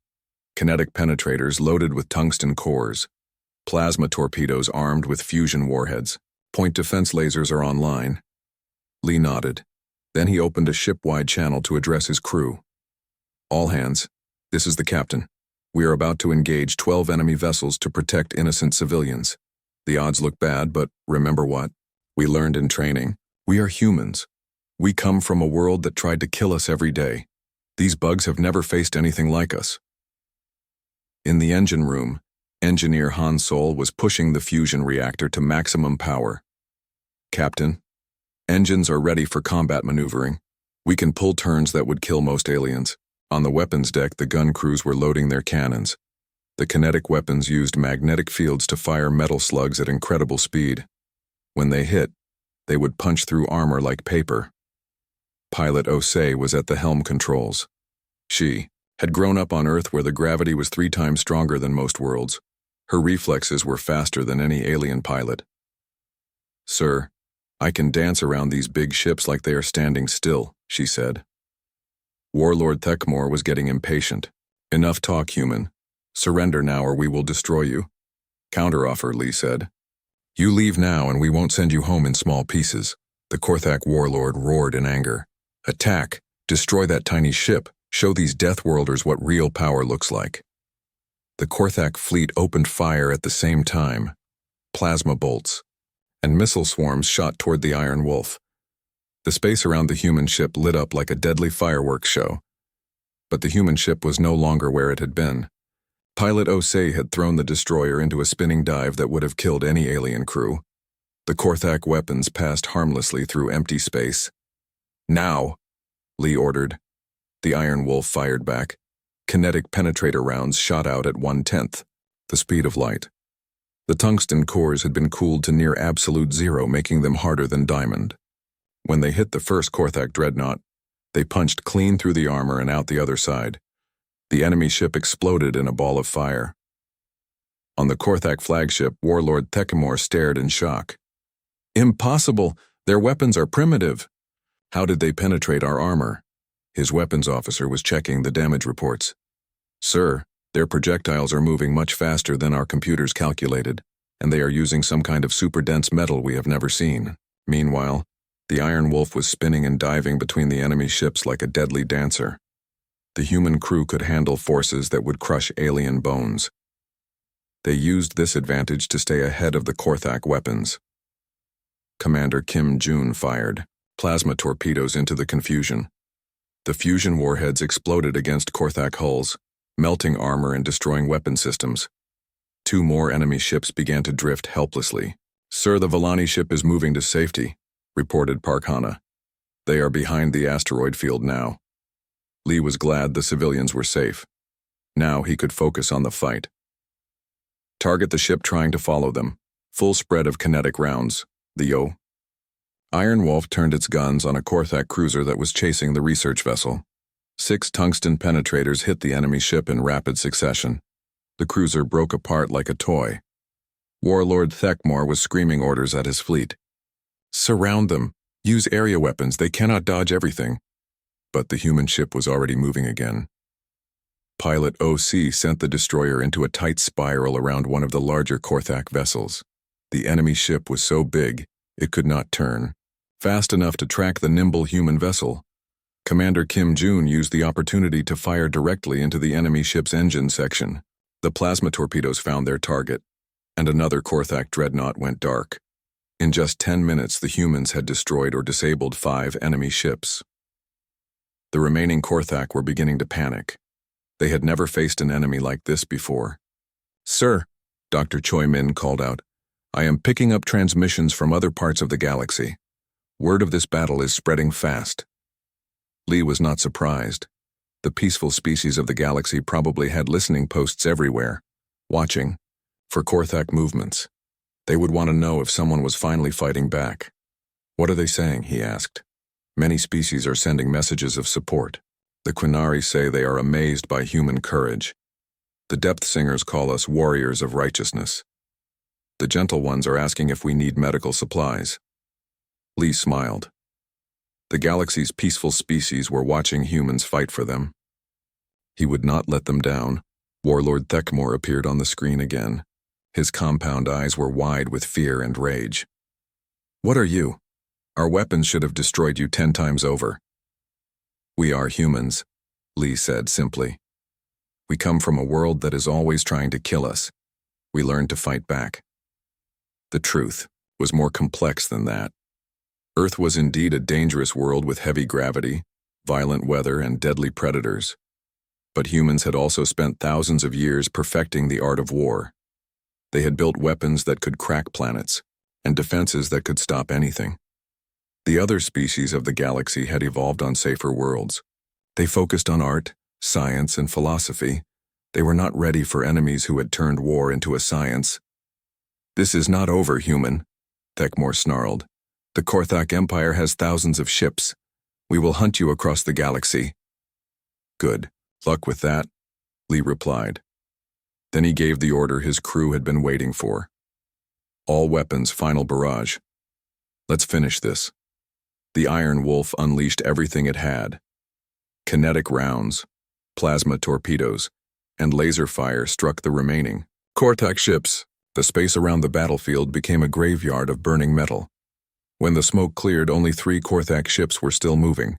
Speaker 1: Kinetic penetrators loaded with tungsten cores. Plasma torpedoes armed with fusion warheads. Point defense lasers are online." Lee nodded. Then he opened a ship-wide channel to address his crew. "All hands, this is the captain. We are about to engage 12 enemy vessels to protect innocent civilians. The odds look bad, but remember what we learned in training. We are humans. We come from a world that tried to kill us every day. These bugs have never faced anything like us." In the engine room, Engineer Han Sol was pushing the fusion reactor to maximum power. "Captain, engines are ready for combat maneuvering. We can pull turns that would kill most aliens." On the weapons deck, the gun crews were loading their cannons. The kinetic weapons used magnetic fields to fire metal slugs at incredible speed. When they hit, they would punch through armor like paper. Pilot Osei was at the helm controls. She had grown up on Earth where the gravity was 3 times stronger than most worlds. Her reflexes were faster than any alien pilot. "Sir, I can dance around these big ships like they are standing still," she said. Warlord Thekmor was getting impatient. "Enough talk, human. Surrender now or we will destroy you." "Counteroffer," Lee said. "You leave now and we won't send you home in small pieces." The Korthak warlord roared in anger. "Attack! Destroy that tiny ship! Show these Deathworlders what real power looks like." The Korthak fleet opened fire at the same time. Plasma bolts and missile swarms shot toward the Iron Wolf. The space around the human ship lit up like a deadly fireworks show. But the human ship was no longer where it had been. Pilot Osei had thrown the destroyer into a spinning dive that would have killed any alien crew. The Korthak weapons passed harmlessly through empty space. "Now!" Lee ordered. The Iron Wolf fired back. Kinetic penetrator rounds shot out at 1/10 the speed of light. The tungsten cores had been cooled to near absolute zero, making them harder than diamond. When they hit the first Korthak dreadnought, they punched clean through the armor and out the other side. The enemy ship exploded in a ball of fire. On the Korthak flagship, Warlord Thekmor stared in shock. "Impossible! Their weapons are primitive." "How did they penetrate our armor?" His weapons officer was checking the damage reports. "Sir, their projectiles are moving much faster than our computers calculated, and they are using some kind of super-dense metal we have never seen." Meanwhile, the Iron Wolf was spinning and diving between the enemy ships like a deadly dancer. The human crew could handle forces that would crush alien bones. They used this advantage to stay ahead of the Korthak weapons. Commander Kim Jun fired plasma torpedoes into the confusion. The fusion warheads exploded against Korthak hulls, melting armor and destroying weapon systems. 2 more enemy ships began to drift helplessly. "Sir, the Volani ship is moving to safety," reported Parkhana. "They are behind the asteroid field now." Lee was glad the civilians were safe. Now he could focus on the fight. "Target the ship trying to follow them. Full spread of kinetic rounds." Leo. Iron Wolf turned its guns on a Korthak cruiser that was chasing the research vessel. 6 tungsten penetrators hit the enemy ship in rapid succession. The cruiser broke apart like a toy. Warlord Thekmor was screaming orders at his fleet. "Surround them. Use area weapons. They cannot dodge everything." But the human ship was already moving again. Pilot OC sent the destroyer into a tight spiral around one of the larger Korthak vessels. The enemy ship was so big, it could not turn fast enough to track the nimble human vessel. Commander Kim Jun used the opportunity to fire directly into the enemy ship's engine section. The plasma torpedoes found their target, and another Korthak dreadnought went dark. In just 10 minutes, the humans had destroyed or disabled 5 enemy ships. The remaining Korthak were beginning to panic. They had never faced an enemy like this before. "Sir," Dr. Choi Min called out, "I am picking up transmissions from other parts of the galaxy. Word of this battle is spreading fast." Lee was not surprised. The peaceful species of the galaxy probably had listening posts everywhere, watching for Korthak movements. They would want to know if someone was finally fighting back. "What are they saying?" he asked. "Many species are sending messages of support. The Quinari say they are amazed by human courage. The Depth Singers call us warriors of righteousness. The Gentle Ones are asking if we need medical supplies." Lee smiled. The galaxy's peaceful species were watching humans fight for them. He would not let them down. Warlord Thekmor appeared on the screen again. His compound eyes were wide with fear and rage. "What are you? Our weapons should have destroyed you 10 times over." "We are humans," Lee said simply. "We come from a world that is always trying to kill us. We learned to fight back." The truth was more complex than that. Earth was indeed a dangerous world with heavy gravity, violent weather, and deadly predators. But humans had also spent thousands of years perfecting the art of war. They had built weapons that could crack planets, and defenses that could stop anything. The other species of the galaxy had evolved on safer worlds. They focused on art, science, and philosophy. They were not ready for enemies who had turned war into a science. "This is not over, human," Thekmor snarled. "The Korthak Empire has thousands of ships. We will hunt you across the galaxy." "Good. Luck with that," Lee replied. Then he gave the order his crew had been waiting for. "All weapons, final barrage. Let's finish this." The Iron Wolf unleashed everything it had. Kinetic rounds, plasma torpedoes, and laser fire struck the remaining Korthak ships. The space around the battlefield became a graveyard of burning metal. When the smoke cleared, only 3 Korthak ships were still moving.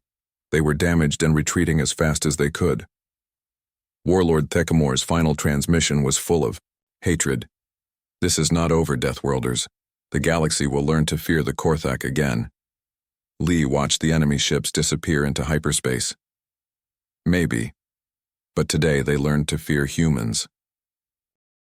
Speaker 1: They were damaged and retreating as fast as they could. Warlord Thekmor's final transmission was full of hatred. "This is not over, Deathworlders. The galaxy will learn to fear the Korthak again." Lee watched the enemy ships disappear into hyperspace. Maybe. But today they learned to fear humans.